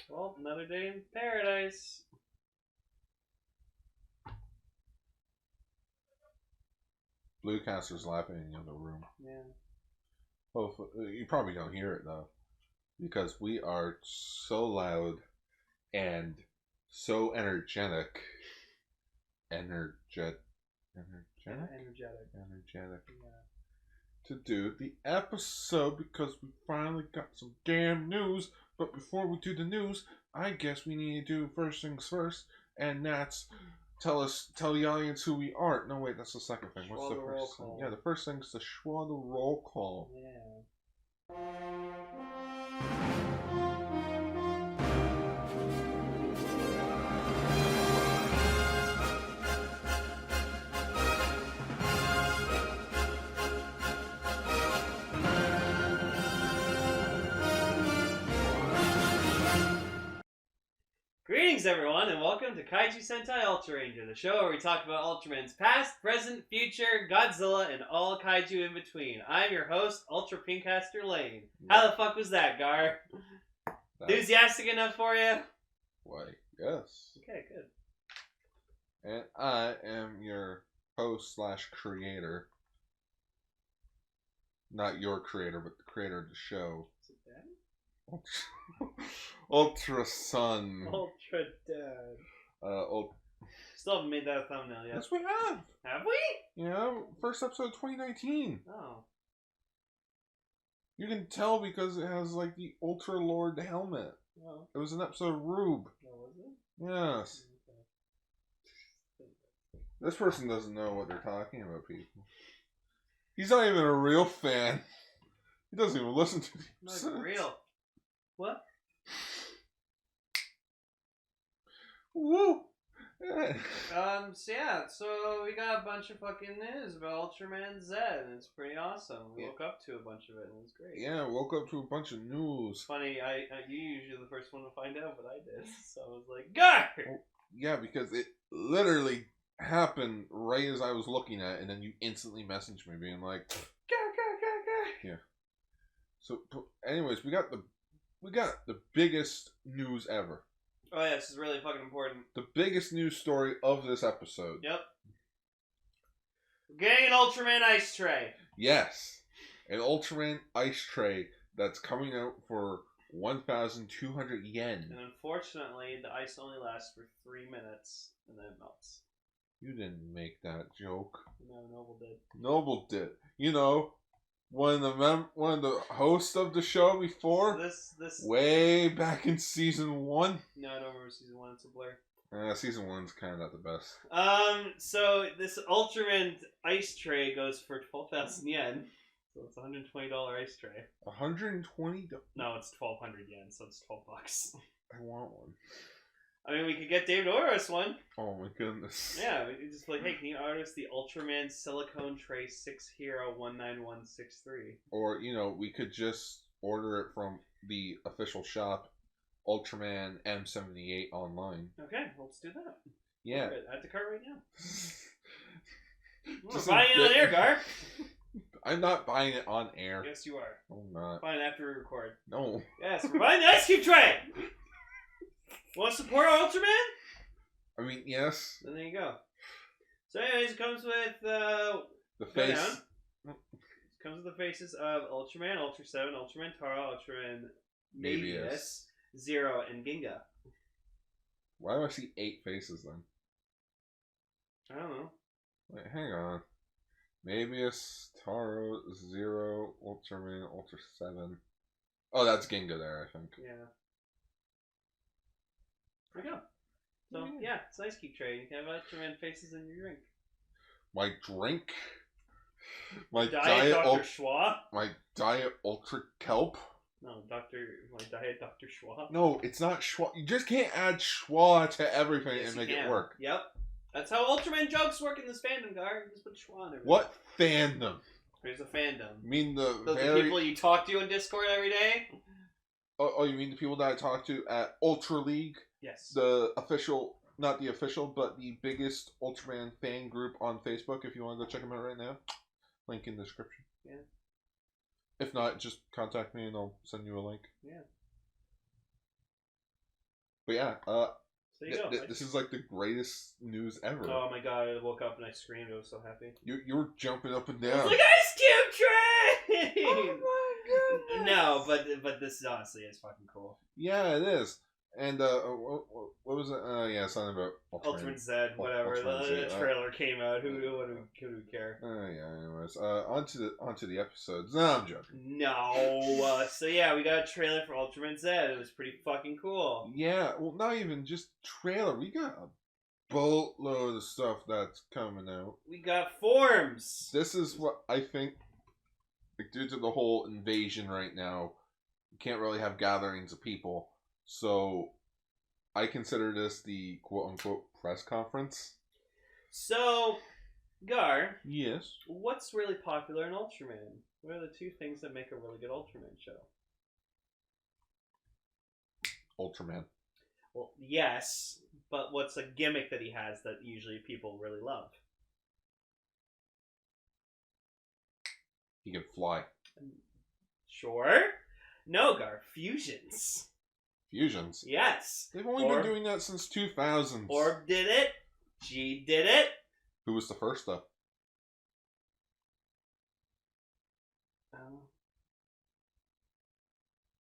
Well, another day in paradise. Bluecaster's laughing in the other room. Yeah. Well, you probably don't hear it though, because we are so loud and so energetic. Energetic. Yeah. To do the episode because we finally got some damn news. But before we do the news, I guess we need to do first things first, and that's tell the audience who we are. No, wait, that's the second thing. What's the first thing? Yeah, the first thing is the schwa the roll call. Yeah. Greetings, everyone, and welcome to Kaiju Sentai Ultraranger, the show where we talk about Ultraman's past, present, future, Godzilla, and all Kaiju in between. I'm your host, UltraPinkcaster Lane. How the fuck was that, Gar? Enthusiastic enough for you? Why, yes. Okay, good. And I am your host / creator. Not your creator, but the creator of the show. Is it that? Ultra Sun. Ultra Dad. Still haven't made that a thumbnail yet. Yes, we have. Have we? Yeah, first episode of 2019. Oh. You can tell because it has like the Ultra Lord helmet. Oh. It was an episode of Rube. Oh, was it? Yes. Okay. This person doesn't know what they're talking about, people. He's not even a real fan. He doesn't even listen to the Not episodes. even real. What? Woo! So we got a bunch of fucking news about Ultraman Z, and it's pretty awesome. We woke up to a bunch of it, and it was great. Yeah, woke up to a bunch of news. Funny, you usually the first one to find out, but I did. So I was like, Gar! Yeah, because it literally happened right as I was looking at it, and then you instantly messaged me being like, Gar. Yeah. So, anyways, we got the biggest news ever. Oh yeah, this is really fucking important. The biggest news story of this episode. Yep. We're getting an Ultraman ice tray. Yes. An Ultraman ice tray that's coming out for 1,200 yen. And unfortunately, the ice only lasts for 3 minutes, and then it melts. You didn't make that joke. No, Noble did. Noble did. You know, one of the hosts of the show before. This way back in season 1. No, I don't remember season 1. It's a blur. Season 1's kind of not the best. So this Ultraman ice tray goes for 12,000 yen. So it's a $120 ice tray. $120? No, it's 1,200 yen, so it's $12. I want one. I mean, we could get David Oros one. Oh my goodness. Yeah, we could just like, hey, can you order us the Ultraman silicone tray 6 Hero 19163? Or, you know, we could just order it from the official shop, Ultraman M78 online. Okay, let's do that. Yeah. Add to cart right now. Just We're buying it on air, Gar. I'm not buying it on air. Yes, you are. I'm not. Buying it after we record. No. Yes, we're buying the ice cube tray. Want to support our Ultraman? I mean, yes. Then there you go. So anyways, it comes with the face. It comes with the faces of Ultraman, Ultra 7, Ultraman Tara, Ultraman Mabius, Zero, and Ginga. Why do I see 8 faces then? I don't know. Wait, hang on. Mabius, Taro, Zero, Ultraman, Ultra 7. Oh, that's Ginga there, I think. Yeah. There we go. So, yeah, it's an ice cube tray. You can have Ultraman faces in your drink. My drink? My Diet Dr. Schwa? My Diet Ultra Kelp? No, my Diet Dr. Schwa. No, it's not Schwa. You just can't add Schwa to everything and make it work. Yep. That's how Ultraman jokes work in this fandom, Gar. You just put Schwa in everything. What fandom? There's a fandom. You mean the people you talk to in Discord every day? Oh, you mean the people that I talk to at Ultra League? Yes. The official, not the official, but the biggest Ultraman fan group on Facebook. If you want to go check them out right now, link in the description. Yeah. If not, just contact me and I'll send you a link. Yeah. But yeah, So you go. this is like the greatest news ever. Oh my god! I woke up and I screamed. I was so happy. You were jumping up and I down. was like, Ice Cube Train! Oh my goodness! No, but this honestly is fucking cool. Yeah, it is. And what was it? Yeah, something about Ultraman Z, whatever. Ultraman Z, The trailer came out. Who would care? Yeah. Anyways, onto the episodes. No, I'm joking. No. So yeah, we got a trailer for Ultraman Z. It was pretty fucking cool. Yeah. Well, not even just trailer. We got a boatload of stuff that's coming out. We got forms. This is what I think. Like, due to the whole invasion right now, you can't really have gatherings of people. So, I consider this the quote-unquote press conference. So, Gar. Yes? What's really popular in Ultraman? What are the two things that make a really good Ultraman show? Ultraman. Well, yes, but what's a gimmick that he has that usually people really love? He can fly. Sure. No, Gar. Fusions. Fusions? Yes. They've only been doing that since 2000s. Orb did it. G did it. Who was the first, though? Oh.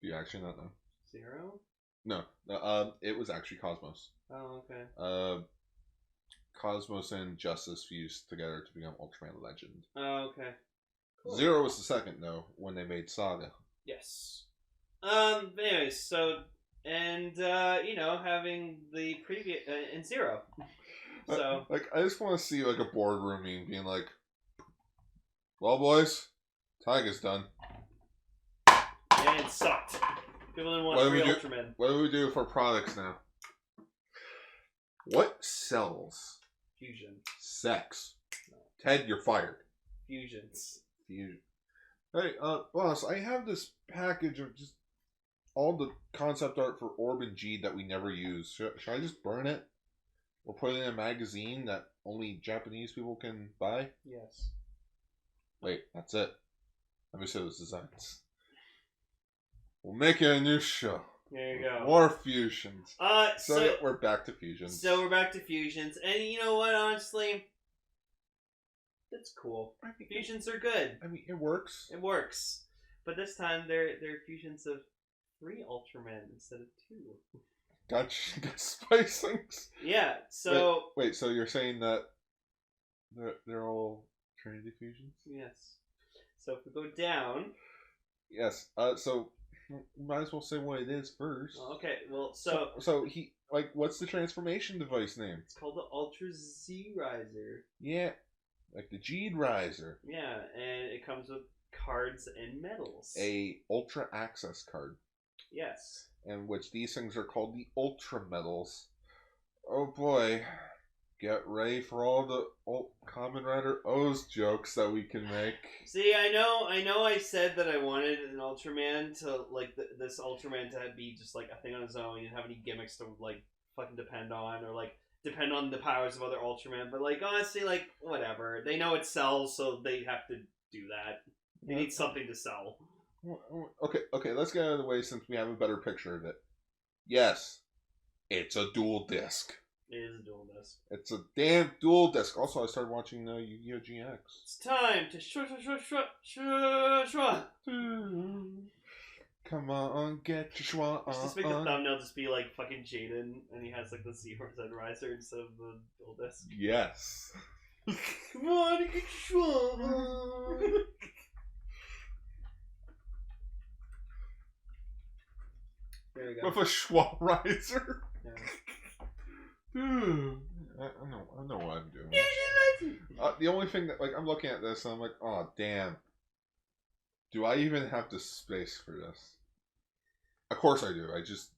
Do you actually not know? Zero? No. It was actually Cosmos. Oh, okay. Cosmos and Justice fused together to become Ultraman Legend. Oh, okay. Cool. Zero was the second, though, when they made Saga. Yes. Anyways, so, and, having the previous, and Zero. So. I just want to see, like, a boardroom meeting being like, well, boys, Taiga's done. And it sucked. People didn't want real Ultraman. What do we do for products now? What sells? Fusion. Sex. No. Ted, you're fired. Fusions. Fusion. Hey, boss, I have this package of just all the concept art for Orb and G that we never use. Should I just burn it? Or put it in a magazine that only Japanese people can buy? Yes. Wait, that's it. Let me see those designs. We'll make it a new show. There you go. More fusions. So yeah, we're back to fusions. So we're back to fusions. And you know what, honestly? That's cool. Fusions are good. I mean, it works. It works. But this time, they're fusions of 3 Ultramen instead of 2. Got spicings. Yeah, so... Wait, so you're saying that they're all Trinity fusions? Yes. So if we go down... Yes, so... Might as well say what it is first. Okay, well, so he, like, what's the transformation device name? It's called the Ultra Z Riser. Yeah, like the G'd Riser. Yeah, and it comes with cards and medals. A Ultra Access card. Yes. In which these things are called the Ultra Medals. Oh boy. Get ready for all the Kamen Rider O's jokes that we can make. See, I know I said that I wanted an Ultraman to, like, this Ultraman to be just, like, a thing on his own. He didn't have any gimmicks to, like, fucking depend on, or, like, depend on the powers of other Ultraman. But, like, honestly, like, whatever. They know it sells, so they have to do that. They need something to sell. Okay, let's get out of the way since we have a better picture of it. Yes, it's a dual disc. It is a dual disc. It's a damn dual disc. Also, I started watching Yu-Gi-Oh! GX. It's time to shwa. Come on, get your schwa on. Just make the thumbnail just be like fucking Jaden, and he has like the Z Riser instead of the dual disc. Yes. Come on, get your schwa on. There we go. With a schwa riser. Yeah. I know what I'm doing. The only thing that, like, I'm looking at this and I'm like, oh damn. Do I even have the space for this? Of course I do. I just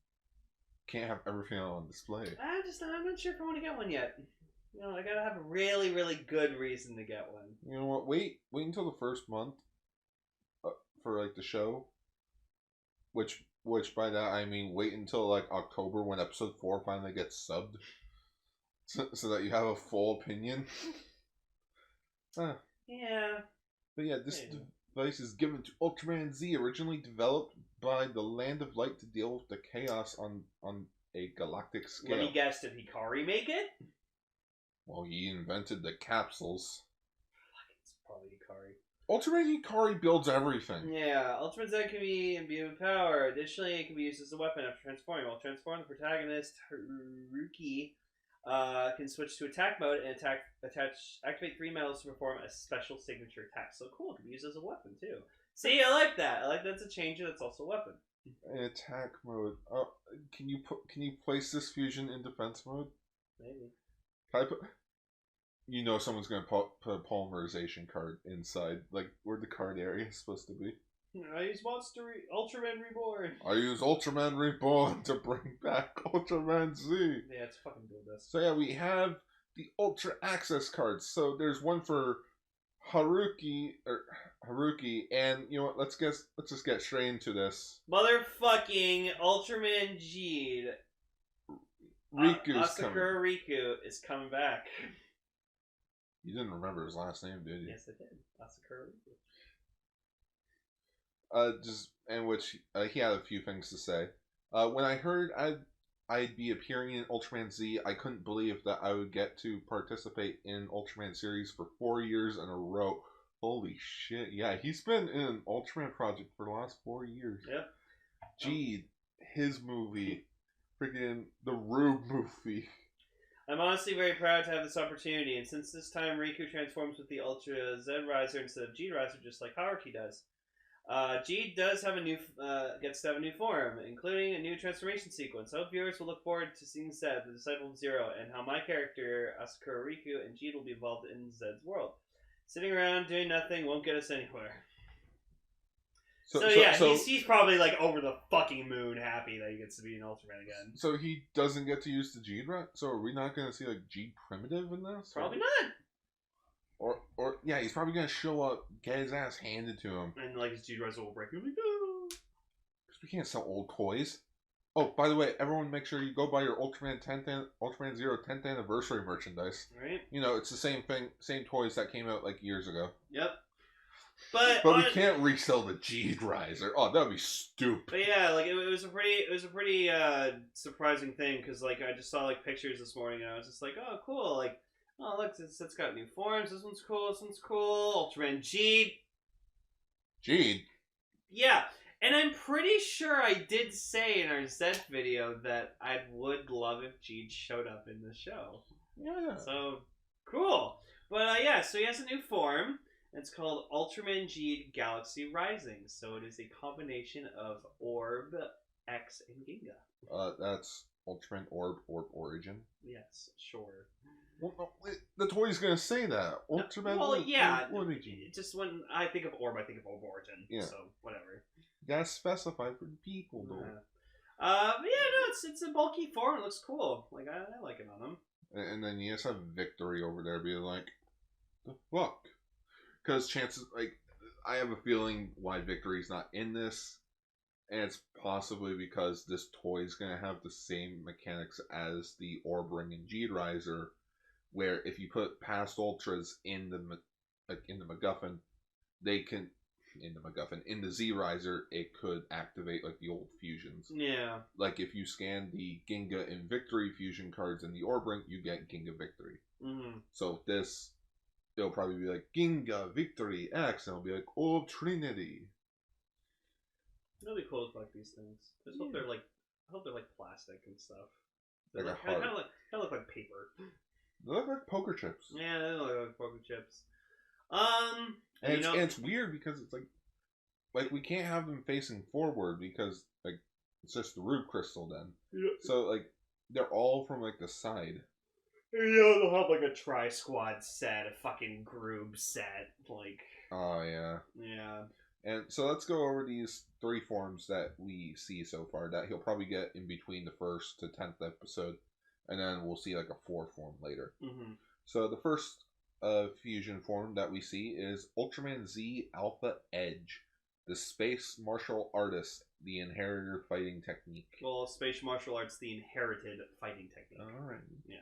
can't have everything on display. I'm not sure if I want to get one yet. You know, I gotta have a really, really good reason to get one. You know what? Wait until the first month for like the show. Which by that I mean wait until like October when episode 4 finally gets subbed, so that you have a full opinion. Yeah. But yeah, this device is given to Ultraman Z, originally developed by the Land of Light to deal with the chaos on a galactic scale. Let me guess, did Hikari make it? Well, he invented the capsules. It's probably Hikari. Ultraman Hikari builds everything. Yeah, Ultraman Z can be imbued with power. Additionally, it can be used as a weapon after transforming. While transforming, the protagonist, Haruki, can switch to attack mode and activate 3 metals to perform a special signature attack. So cool, it can be used as a weapon too. See, I like that. I like that's a changer that's also a weapon. In attack mode. Can you place this fusion in defense mode? Maybe. Can I put? You know someone's gonna put a polymerization card inside, like where the card area is supposed to be. I use Ultraman Reborn. I use Ultraman Reborn to bring back Ultraman Z. Yeah, it's fucking good. This. So yeah, we have the Ultra Access cards. So there's one for Haruki, and you know what? Let's just get straight into this. Motherfucking Ultraman G. Riku's Asakura coming. Riku is coming back. You didn't remember his last name, did you? Yes, I did. Asakura Riku. In which he had a few things to say. When I heard I'd be appearing in Ultraman Z, I couldn't believe that I would get to participate in Ultraman series for 4 years in a row. Holy shit! Yeah, he's been in an Ultraman project for the last 4 years. Yep. Gee, his movie, freaking the Rube movie. I'm honestly very proud to have this opportunity, and since this time Riku transforms with the Ultra Z Riser instead of G Riser, just like Haruki does. G does have gets to have a new form, including a new transformation sequence. I hope viewers will look forward to seeing Zed, the Disciple of Zero, and how my character, Asakura Riku, and G will be involved in Zed's world. Sitting around doing nothing won't get us anywhere. So he's probably like over the fucking moon happy that he gets to be an Ultraman again. So he doesn't get to use the G right? So are we not going to see like G primitive in this? Probably not. Or yeah, he's probably going to show up, get his ass handed to him. And like his G Riser will break. He'll be like, no. Because we can't sell old toys. Oh, by the way, everyone make sure you go buy your Ultraman Zero 10th anniversary merchandise. Right. You know, it's the same thing, same toys that came out like years ago. Yep. But we can't resell the G Riser. Oh, that'd be stupid. But yeah, like it was a pretty surprising thing because like I just saw like pictures this morning and I was just like, oh cool, like oh look, it's got new forms. This one's cool. This one's cool. Ultraman G. Yeah, and I'm pretty sure I did say in our Z video that I would love if G showed up in the show. Yeah. So cool. But yeah, so he has a new form. It's called Ultraman G Galaxy Rising, so it is a combination of Orb, X, and Ginga. That's Ultraman Orb Origin. Yes, sure. Well, no, the toy's gonna say that Ultraman. Well, yeah. Origin. Just when I think of Orb, I think of Orb Origin. Yeah. So whatever. You gotta specify for the people, though. But yeah, no, it's a bulky form. It looks cool. Like I like it on him. And then you just have Victory over there being like, the fuck. Because chances, like, I have a feeling why Victory's not in this, and it's possibly because this toy is going to have the same mechanics as the Orb Ring and G Riser, where if you put past Ultras in the MacGuffin, in the Z Riser, it could activate like the old fusions. Yeah. Like if you scan the Ginga and Victory fusion cards in the Orb Ring, you get Ginga Victory. Mm-hmm. So this. It'll probably be like Ginga, Victory, X, and it'll be like Old Trinity. It'll be cool to collect these things. I just hope they're like plastic and stuff. They Like kind of look like paper. They look like poker chips. Yeah, they look like poker chips. And it's weird because it's like we can't have them facing forward because like it's just the root crystal then. Yeah. So like they're all from like the side. Yeah, they'll have like a Tri-Squad set, a fucking group set, like... Oh, yeah. Yeah. And so let's go over these 3 forms that we see so far that he'll probably get in between the 1st to 10th episode, and then we'll see like a 4th form later. Mm-hmm. So the first fusion form that we see is Ultraman Z Alpha Edge, the space martial artist, the inheritor fighting technique. Well, space martial arts, the inherited fighting technique. Alright. Yeah.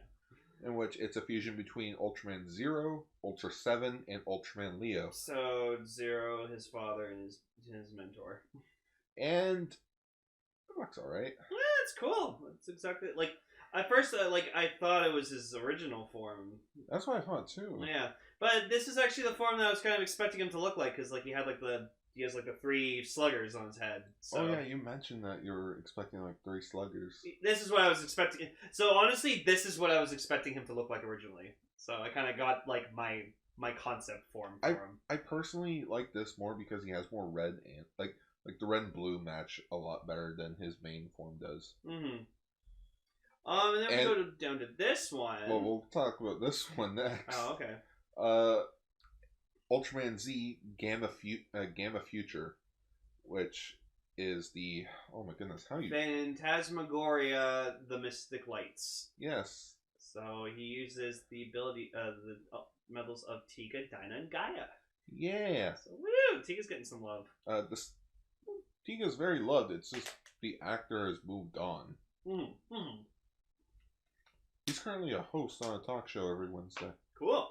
In which it's a fusion between Ultraman Zero, Ultra 7, and Ultraman Leo. So, Zero, his father, and his mentor. And it looks alright. Well, That's cool. That's exactly like at first. I thought it was his original form. That's what I thought too. Yeah, but this is actually the form that I was kind of expecting him to look like because like he has like the 3 sluggers on his head. So. Oh yeah, you mentioned that you were expecting like 3 sluggers. This is what I was expecting. So honestly, this is what I was expecting him to look like originally. So I kind of got like my concept form for him. I personally like this more because he has more red and like the red and blue match a lot better than his main form does. Mm-hmm. And then we go down to this one. Well, we'll talk about this one next. Oh, okay. Ultraman Z Gamma Future, which is the my goodness, how you Phantasmagoria, the Mystic Lights. Yes. So he uses the ability the medals of Tiga, Dyna, and Gaia. Yeah. So woo, Tiga's getting some love. Tiga's very loved. It's just the actor has moved on. Mm-hmm. He's currently a host on a talk show every Wednesday. Cool.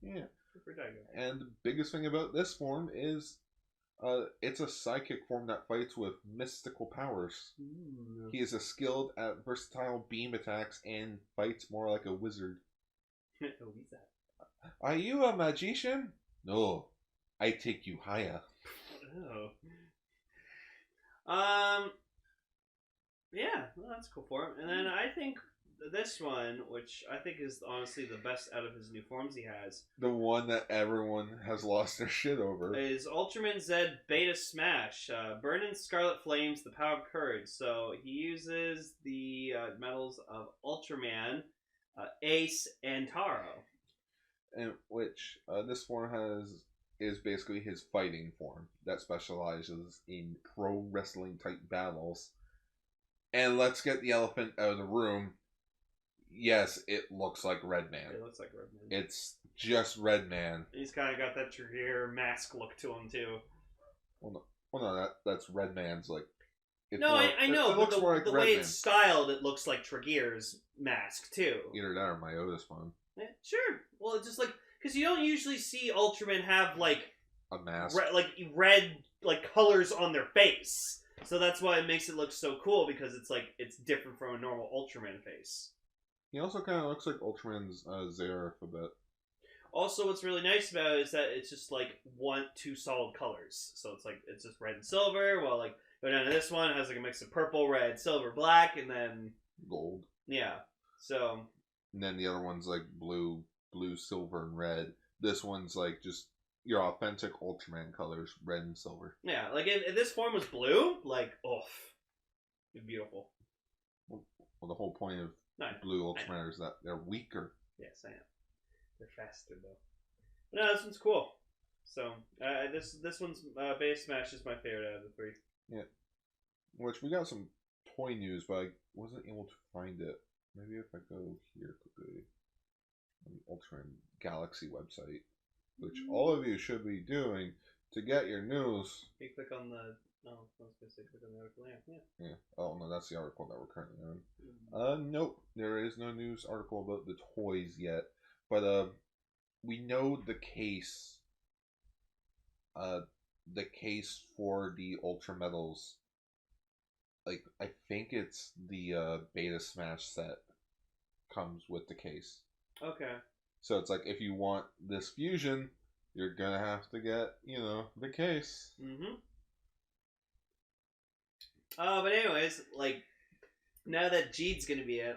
Yeah. For Taiga. And the biggest thing about this form is it's a psychic form that fights with mystical powers. Mm. He is a skilled at versatile beam attacks and fights more like a wizard. Oh, he's that. Are you a magician? No. I take you higher. Oh. Yeah, well, that's cool for him. And then I think this one, which I think is honestly the best out of his new forms he has. The one that everyone has lost their shit over. Is Ultraman Z Beta Smash. Burn in Scarlet Flames, the power of courage. So he uses the medals of Ultraman, Ace, and Taro. And which this form is basically his fighting form that specializes in pro wrestling type battles. And let's get the elephant out of the room. Yes, it looks like Redman. It looks like Redman. It's just Redman. He's kind of got that Trigger mask look to him too. Well, no, that's Redman's like. I know, it looks but more like the way it's styled, it looks like Trigger's mask too. Either that or Myota's one. Yeah, sure. Well, it's just like because you don't usually see Ultraman have like a mask, red colors on their face. So that's why it makes it look so cool because it's different from a normal Ultraman face. He also kind of looks like Ultraman's Xerath a bit. Also, what's really nice about it is that it's just like 2 solid colors. So it's just red and silver. While go down to this one, it has like a mix of purple, red, silver, black, and then gold. Yeah. So. And then the other one's like blue, silver, and red. This one's like just your authentic Ultraman colors, red and silver. Yeah, like if this form was blue, it'd be beautiful. Well, the whole point of blue Ultraman is that they're weaker. Yes, I am. They're faster though. But no, this one's cool. So this one's Base Smash is my favorite out of the 3. Yeah. Which we got some toy news, but I wasn't able to find it. Maybe if I go here quickly on the Ultraman Galaxy website, which all of you should be doing to get your news. You click on the. No, I was going to say click on the article. Yeah. Oh no, that's the article that we're currently on. Nope, there is no news article about the toys yet, but we know the case. The case for the Ultra Metals. Like I think it's the Beta Smash set comes with the case. Okay. So it's like if you want this fusion, you're gonna have to get the case. Mm-hmm. But anyways, now that Jeed's gonna be it,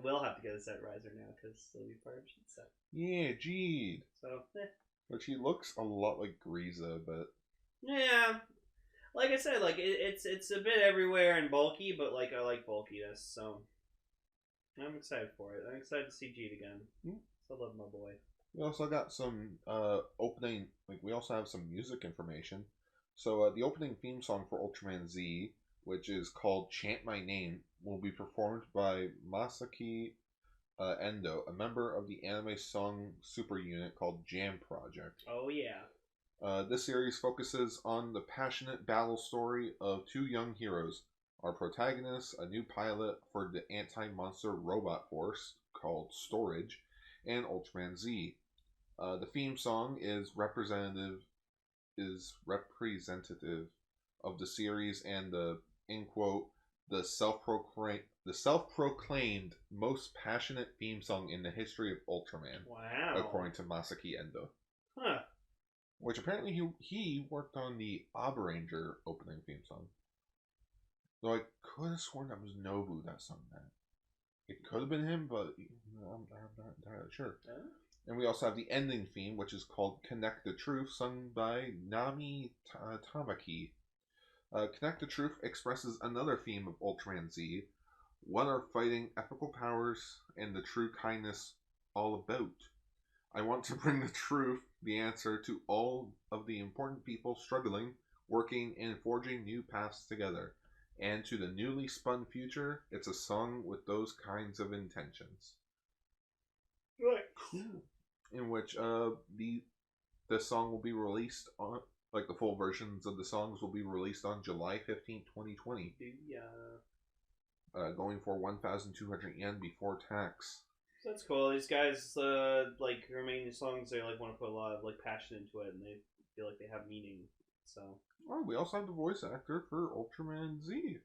we'll have to get a set riser now because it'll be part of Jeed's set. Yeah, Jeed. So. But he looks a lot like Grieza, but. Yeah. Like I said, it's a bit everywhere and bulky, but I like bulkiness, so I'm excited for it. I'm excited to see Jeed again. I love my boy. We also got some opening. We also have some music information. So the opening theme song for Ultraman Z, which is called "Chant My Name," will be performed by Masaki Endo, a member of the anime song super unit called Jam Project. Oh yeah. This series focuses on the passionate battle story of 2 young heroes. Our protagonist, a new pilot for the anti-monster robot force called Storage, and Ultraman Z. The theme song is representative of the series and the, in quote, the self-proclaimed most passionate theme song in the history of Ultraman, Wow. according to Masaki Endo. Huh. Which apparently he worked on the Ultraranger opening theme song. Though I could have sworn that was Nobu that sung that. It could have been him, but I'm not entirely sure. Huh? And we also have the ending theme, which is called Connect the Truth, sung by Nami Tamaki. Connect the Truth expresses another theme of Ultraman Z. What are fighting ethical powers and the true kindness all about? I want to bring the truth, the answer to all of the important people struggling, working, and forging new paths together. And to the newly spun future, it's a song with those kinds of intentions. Right. Cool. In which the song will be released on, like the full versions of the songs will be released on July 15th, 2020. Going for 1,200 yen before tax. So that's cool. These guys, like, remaining songs, they like want to put a lot of like passion into it, and they feel like they have meaning. So. Oh, we also have the voice actor for Ultraman Z.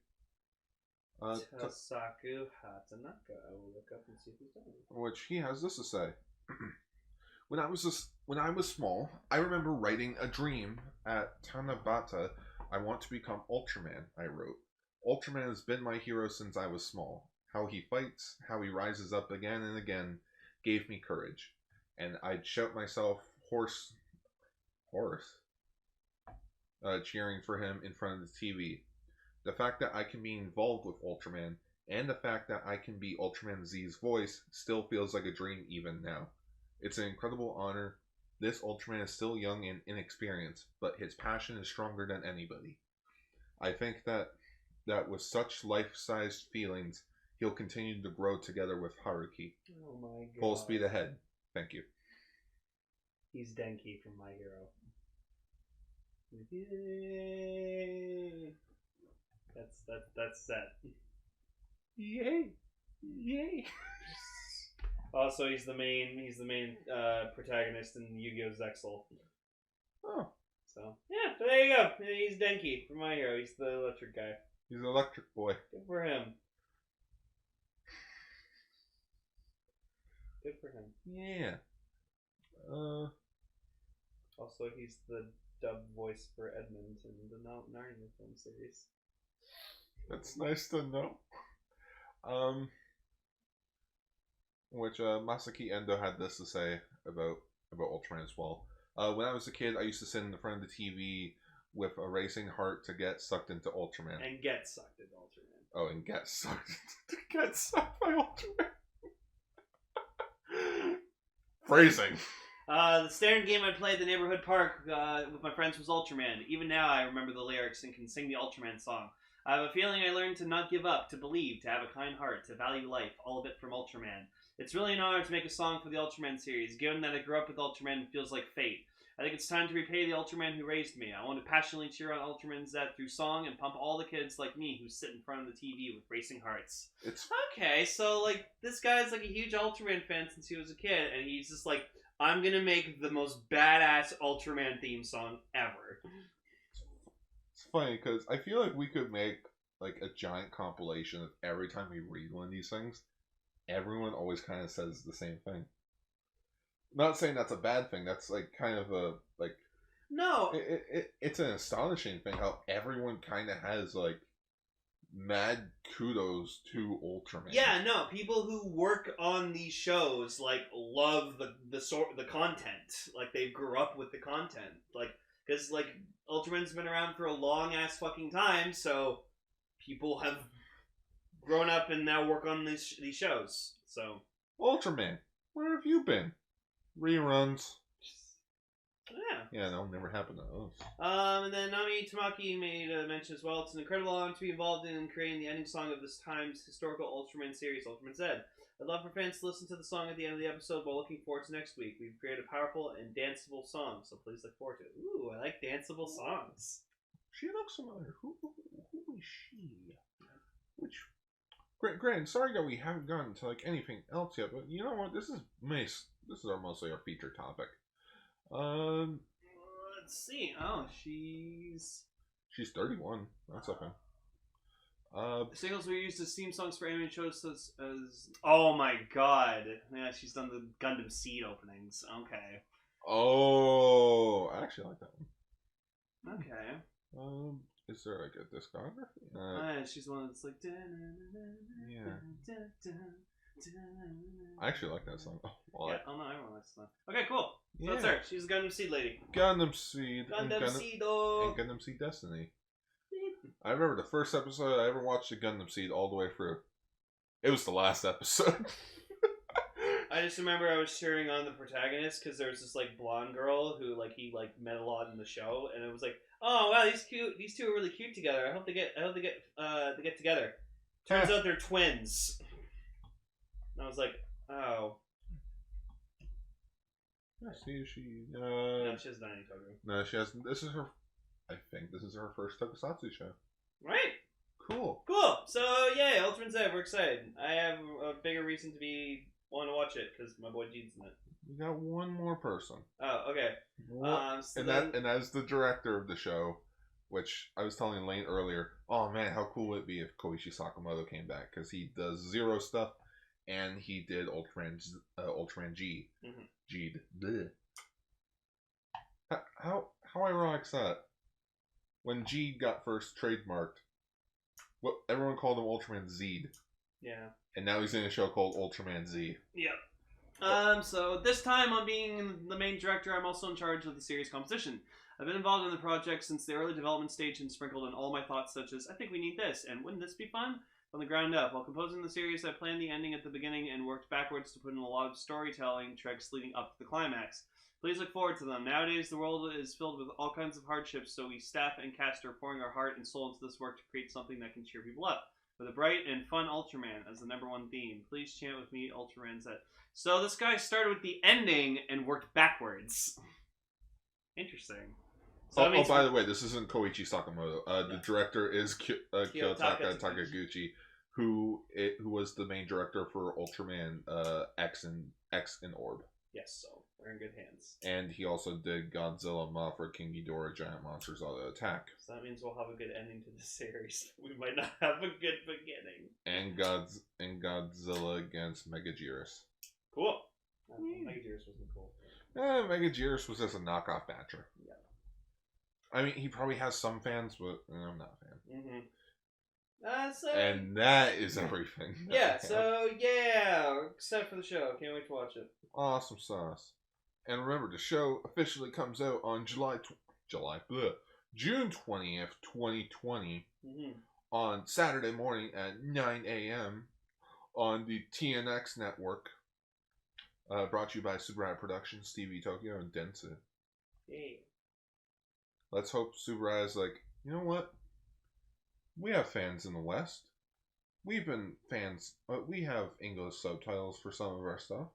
Tasaku Hatanaka. I will look up and see if he's done it. Which he has this to say. When I was small, I remember writing a dream at Tanabata. I want to become Ultraman, I wrote. Ultraman has been my hero since I was small. How he fights, how he rises up again and again, gave me courage. And I'd shout myself hoarse, cheering for him in front of the TV. The fact that I can be involved with Ultraman, and the fact that I can be Ultraman Z's voice, still feels like a dream even now. It's an incredible honor. This Ultraman is still young and inexperienced, but his passion is stronger than anybody. I think that with such life-sized feelings, he'll continue to grow together with Haruki. Oh my god. Full speed ahead. Thank you. He's Denki from My Hero. Yay! That's set. Yay! Yay! Also, he's the main protagonist in Yu-Gi-Oh! Zexal. Oh. So yeah, there you go. He's Denki from My Hero. He's the electric guy. He's an electric boy. Good for him. Good for him. Yeah. Also, he's the dub voice for Edmund in the Narnia film series. That's nice to know. Which Masaki Endo had this to say about Ultraman as well. When I was a kid, I used to sit in the front of the TV with a racing heart to get sucked into Ultraman. And get sucked into Ultraman. Oh, and get sucked by Ultraman. Phrasing. The standard game I played at the neighborhood park with my friends was Ultraman. Even now, I remember the lyrics and can sing the Ultraman song. I have a feeling I learned to not give up, to believe, to have a kind heart, to value life, all of it from Ultraman. It's really an honor to make a song for the Ultraman series, given that I grew up with Ultraman, it feels like fate. I think it's time to repay the Ultraman who raised me. I want to passionately cheer on Ultraman Z through song and pump all the kids like me who sit in front of the TV with racing hearts. Okay, so like this guy's like a huge Ultraman fan since he was a kid, and he's just like, I'm gonna make the most badass Ultraman theme song ever. It's funny because I feel like we could make like a giant compilation of every time we read one of these things. Everyone always kind of says the same thing. Not saying that's a bad thing. That's like kind of a like. No. It's an astonishing thing how everyone kind of has like mad kudos to Ultraman. Yeah, no. People who work on these shows like love the content. Like they grew up with the content. Like because like Ultraman's been around for a long ass fucking time, so people have grown up and now work on these shows. So Ultraman, where have you been? Reruns. Yeah. Yeah, that'll never happen to us. And then Nami Tamaki made a mention as well. It's an incredible honor to be involved in creating the ending song of this time's historical Ultraman series, Ultraman Z. I'd love for fans to listen to the song at the end of the episode while looking forward to next week. We've created a powerful and danceable song, so please look forward to it. Ooh, I like danceable songs. She looks familiar. Who is she? Which... Grant, sorry that we haven't gotten to like anything else yet, but you know what? This is mostly our feature topic. Let's see. Oh, she's 31. That's okay. Singles were used as theme songs for anime shows as oh my god. Yeah, she's done the Gundam Seed openings. Okay. Oh, I actually like that one. Okay. Is there like a discography? She's the one that's like. Yeah. I actually like that song a lot. Yeah, oh no, everyone likes that. Okay, cool. So Yeah. that's her. She's a Gundam Seed lady. Gundam Seed. Gundam Seed. And Gundam Seed Destiny. I remember the first episode I ever watched the Gundam Seed all the way through. It was the last episode. I just remember I was cheering on the protagonist because there was this like blonde girl who like he like met a lot in the show, and it was like, oh wow, these two are really cute together. I hope they get together. Turns out they're twins. And I was like, oh. See, she No, she hasn't done any toku. No, she hasn't. I think this is her first tokusatsu show. Right. Cool. Cool. So yay, Ultraman Z. We're excited. I have a bigger reason to want to watch it because my boy Jean's in it. We got one more person. Oh, okay. And as the director of the show, which I was telling Lane earlier, oh man, how cool would it be if Koichi Sakamoto came back, because he does Zero stuff, and he did Ultraman G. Mm-hmm. G'd. How ironic's that? When G got first trademarked, what everyone called him Ultraman Z. Yeah. And now he's in a show called Ultraman Z. Yep. So this time on being the main director, I'm also in charge of the series composition. I've been involved in the project since the early development stage and sprinkled in all my thoughts such as, I think we need this, and wouldn't this be fun? From the ground up. While composing the series, I planned the ending at the beginning and worked backwards to put in a lot of storytelling tricks leading up to the climax. Please look forward to them. Nowadays, the world is filled with all kinds of hardships, so we staff and cast are pouring our heart and soul into this work to create something that can cheer people up. With a bright and fun Ultraman as the #1 theme. Please chant with me, Ultraman Z. So this guy started with the ending and worked backwards. Interesting. So by the way, this isn't Koichi Sakamoto. The director is Kiyotaka Takaguchi, who was the main director for Ultraman X and Orb. Yes, so we're in good hands. And he also did Godzilla, Mothra, King Ghidorah, Giant Monsters Auto Attack. So that means we'll have a good ending to the series. We might not have a good beginning. And Godzilla against Megaguirus. Cool. Megaguirus wasn't cool. Megaguirus was just a knockoff Batcher. Yeah. I mean, he probably has some fans, but I'm not a fan. Mm-hmm. And that is everything. Yeah, so yeah, we're excited for the show. Can't wait to watch it. Awesome sauce. And remember, the show officially comes out on June 20th, 2020, on Saturday morning at 9 a.m. on the TNX network. Brought to you by Subaraya Productions, TV Tokyo, and Dentsu. Hey. Let's hope Subaraya's like, you know what? We have fans in the West. We've been fans. We have English subtitles for some of our stuff.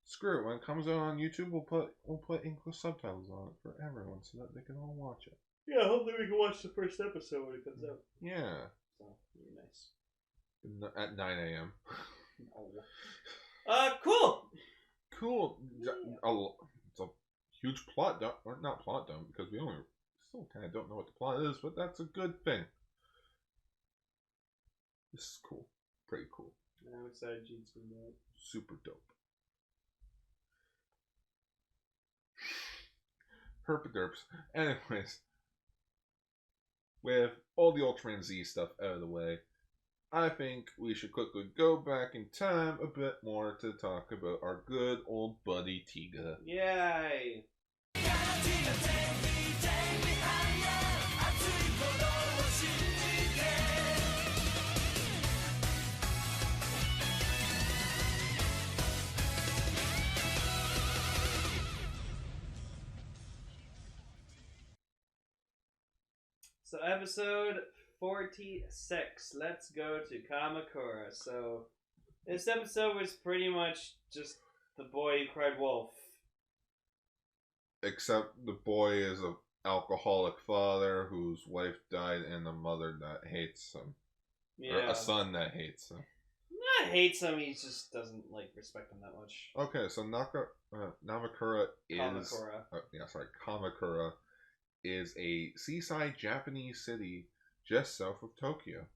Screw it. When it comes out on YouTube, we'll put English subtitles on it for everyone so that they can all watch it. Yeah, hopefully we can watch the first episode when it comes out. Yeah. So, really nice. At 9 a.m. Cool. Cool. It's a huge plot dump, or not plot dump, because we still kind of don't know what the plot is, but that's a good thing. This is cool. Pretty cool. I'm excited Gene's gonna do it. Super dope. Herpaderps. Anyways, with all the Ultraman Z stuff out of the way, I think we should quickly go back in time a bit more to talk about our good old buddy Tiga. Yay! So episode 46. Let's go to Kamakura. So this episode was pretty much just the boy who cried wolf. Except the boy is an alcoholic father whose wife died and a mother that hates him. Yeah. Or a son that hates him. Not hates him, he just doesn't respect him that much. Okay, so Kamakura is a seaside Japanese city just south of Tokyo.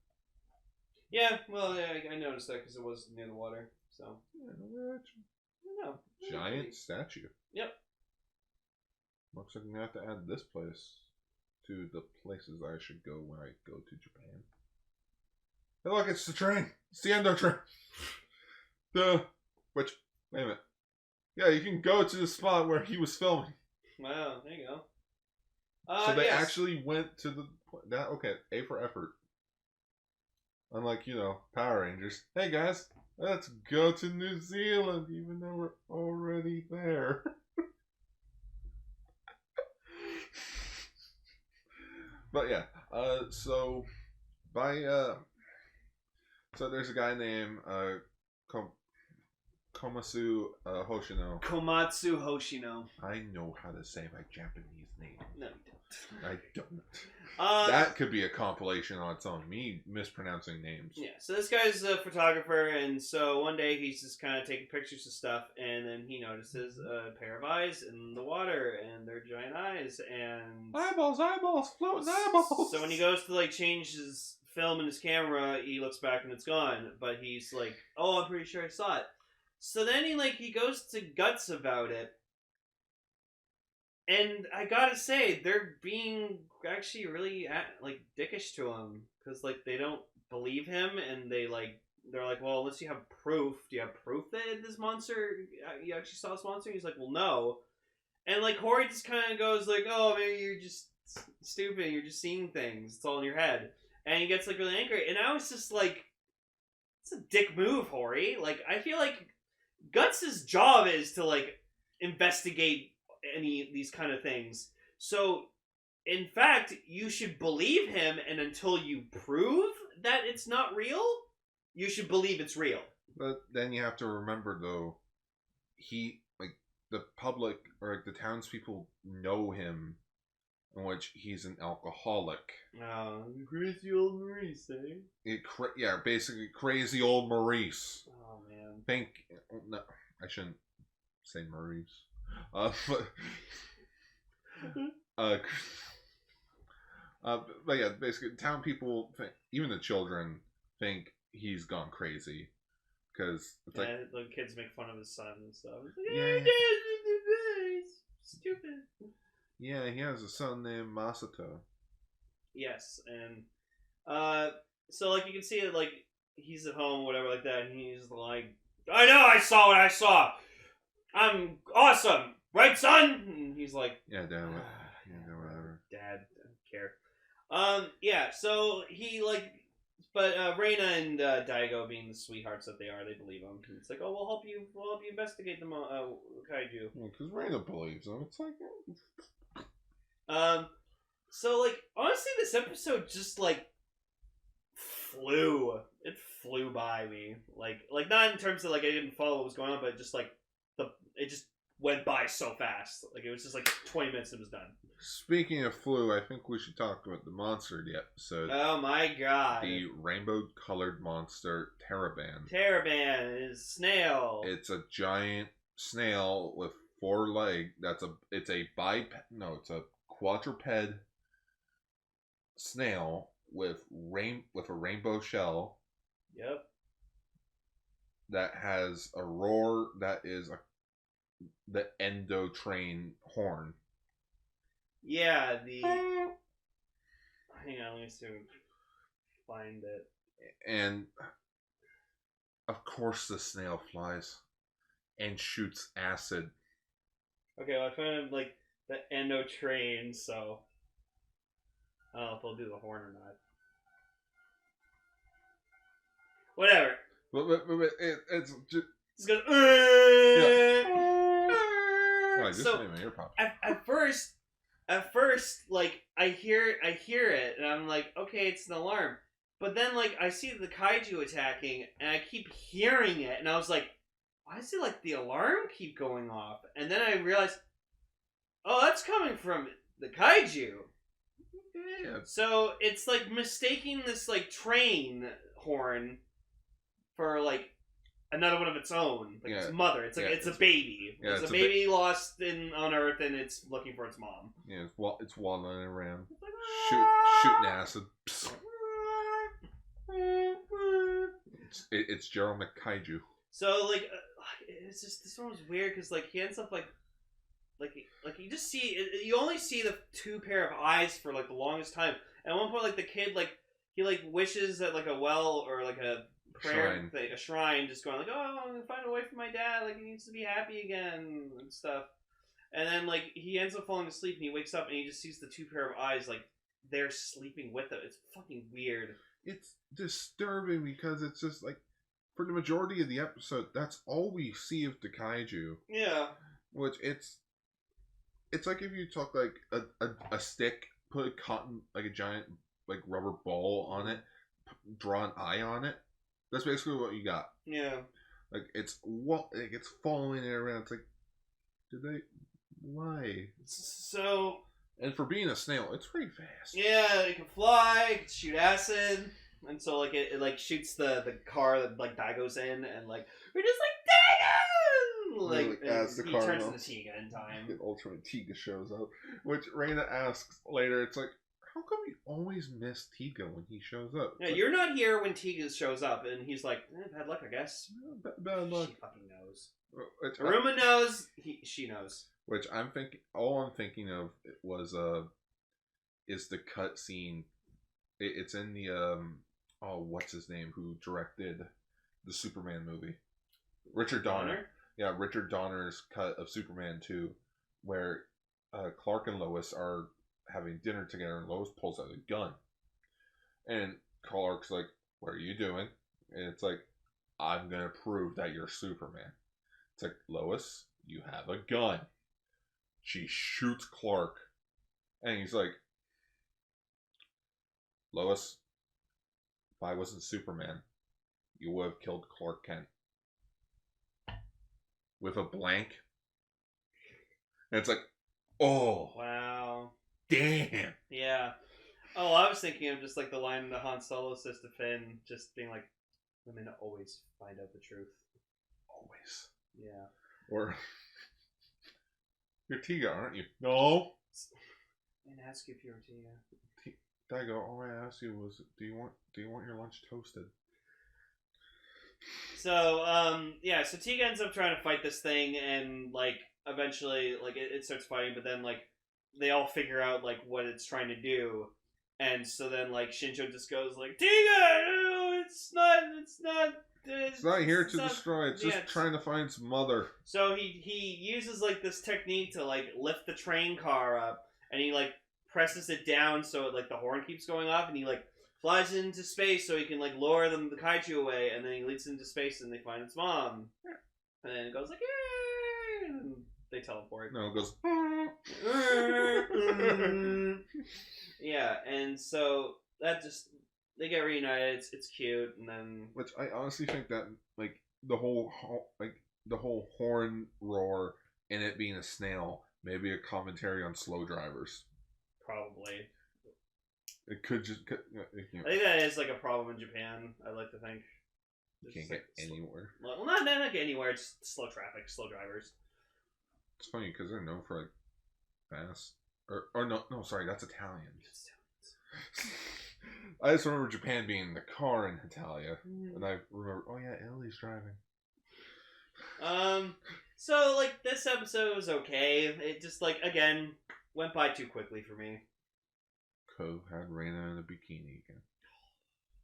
Yeah, well, I noticed that because it was near the water. So. Yeah, No. giant statue. Yep. Looks like I'm gonna have to add this place to the places I should go when I go to Japan. Hey, look, it's the train. It's the Endo train. Wait a minute. Yeah, you can go to the spot where he was filming. Wow, there you go. So they actually went to that. Okay, A for effort. Unlike, Power Rangers. Hey guys, let's go to New Zealand, even though we're already there. But yeah, so there's a guy named Komatsu Hoshino. Komatsu Hoshino. I know how to say my Japanese name. No, you don't. I don't. That could be a compilation on its own. Me mispronouncing names. Yeah, so this guy's a photographer, and so one day he's just kind of taking pictures of stuff, and then he notices a pair of eyes in the water, and they're giant eyes, and... Eyeballs, floating eyeballs! So when he goes to, change his film in his camera, he looks back and it's gone, but he's like, oh, I'm pretty sure I saw it. So then he goes to Guts about it, and I gotta say, they're being actually really, dickish to him. Because, they don't believe him, and they're like, well, unless you have proof. Do you have proof that this monster, you actually saw this monster? And he's like, well, no. And, Horii just kind of goes, oh, maybe you're just stupid. You're just seeing things. It's all in your head. And he gets, really angry. And I was just like, it's a dick move, Horii. I feel like Guts' job is to, investigate any of these kind of things. So, in fact, you should believe him, and until you prove that it's not real, you should believe it's real. But then you have to remember, though, the public, or the townspeople know him, in which he's an alcoholic. Oh, crazy old Maurice, eh? Basically crazy old Maurice. Oh, man. No, I shouldn't say Maurice. But yeah, basically, town people, even the children, think he's gone crazy. Because it's the kids make fun of his son and stuff. Yeah. He's stupid. Yeah, he has a son named Masato. Yes, and so you can see that he's at home, whatever like that, and he's like, I know I saw what I saw. I'm awesome, right, son? And he's like, yeah, Dad, whatever. Dad, I don't care. Yeah. So he but Reina and Daigo, being the sweethearts that they are, they believe him. It's like, oh, we'll help you investigate the kaiju. Because Reina believes him. It's like, so honestly, this episode just flew. It flew by me. Not in terms of I didn't follow what was going on, but just it just went by so fast. It was just 20 minutes and it was done. Speaking of flu, I think we should talk about the monster of the episode. Oh my god. The rainbow-colored monster, Terraban. Terraban is snail. It's a giant snail with 4 legs. It's a quadruped snail with a rainbow shell. Yep. That has a roar that is the endo train horn. Yeah, hang on, let me see if I can find it. And of course the snail flies and shoots acid. Okay, well I found the endo train, so I don't know if they'll do the horn or not. Whatever. But it's just... It's gonna... Yeah. So, at first, I hear it, and I'm like, okay, it's an alarm. But then, I see the kaiju attacking, and I keep hearing it, and I was like, why is it, the alarm keep going off? And then I realized, oh, that's coming from the kaiju. Yeah. So, it's, mistaking this, train horn for, another one of its own. Its mother. It's it's a baby. Yeah, it's a baby lost on Earth, and it's looking for its mom. Yeah, it's wandering around, shooting acid. It's Gerald McKaiju. So like, it's just this one was weird because like he ends up like you just see you only see the two pair of eyes for like the longest time. And at one point, like the kid he wishes at like a well or like a prayer thing, a shrine, just going like, oh, I'm gonna find a way for my dad. Like he needs to be happy again and stuff. And then like he ends up falling asleep and he wakes up and he just sees the two pair of eyes like they're sleeping with him. It's fucking weird. It's disturbing because it's just like for the majority of the episode, that's all we see of the kaiju. Yeah. Which it's like if you took like a stick, put a cotton like a giant like rubber ball on it, draw an eye on it. That's basically what you got. Yeah. Like it's following it around. It's like, why? So. And for being a snail, it's pretty fast. Yeah, it can fly. It can shoot acid, and so like it like shoots the car that like Daigo's in, and like we're just like Daigo. Like as the he car turns into Tiga in time. Ultraman Taiga shows up, which Reina asks later. It's like, how come you always miss Tiga when he shows up? Yeah, like, you're not here when Tiga shows up, and he's like, bad luck, I guess. Bad luck. She fucking knows. Aruma knows. She knows. Which all I'm thinking of was is the cut scene. It's in the what's his name who directed the Superman movie, Richard Donner. Yeah, Richard Donner's cut of Superman 2, where Clark and Lois are having dinner together, and Lois pulls out a gun, and Clark's like, "What are you doing?" And it's like, "I'm gonna prove that you're Superman." It's like, Lois, you have a gun. She shoots Clark, and he's like, Lois, if I wasn't Superman, you would have killed Clark Kent. With a blank. And it's like, oh. Wow. Damn. Yeah. Oh, I was thinking of just like the line that Han Solo says to Finn, just being like, women always find out the truth. Always. Yeah. Or... You're Tiga, aren't you? No. I didn't ask you if you were Tiga. Daigo, all I asked you was, do you want your lunch toasted? So, so Tiga ends up trying to fight this thing, and like eventually, like it starts fighting, but then like they all figure out like what it's trying to do, and so then like Shinjo just goes like, Tiga, no, it's not here to destroy. It's just trying to find its mother. So he uses like this technique to like lift the train car up, and he like presses it down so it, like the horn keeps going off, and he like flies into space so he can like lure the kaiju away, and then he leads into space and they find its mom, and then it goes like, yay, and they teleport. No, it goes. Yeah, and so that just. They get reunited. It's cute, and then which I honestly think that like the whole horn roar and it being a snail may be a commentary on slow drivers. Probably. It could just. I think that is like a problem in Japan. I like to think. You can't get anywhere. Well, not get anywhere. It's slow traffic, slow drivers. It's funny because they're known for like fast. Or no, sorry, that's Italian. I just remember Japan being the car in Italia, and I remember, oh yeah, Italy's driving. So like this episode was okay. It just like again went by too quickly for me. Could have had Reina in a bikini again,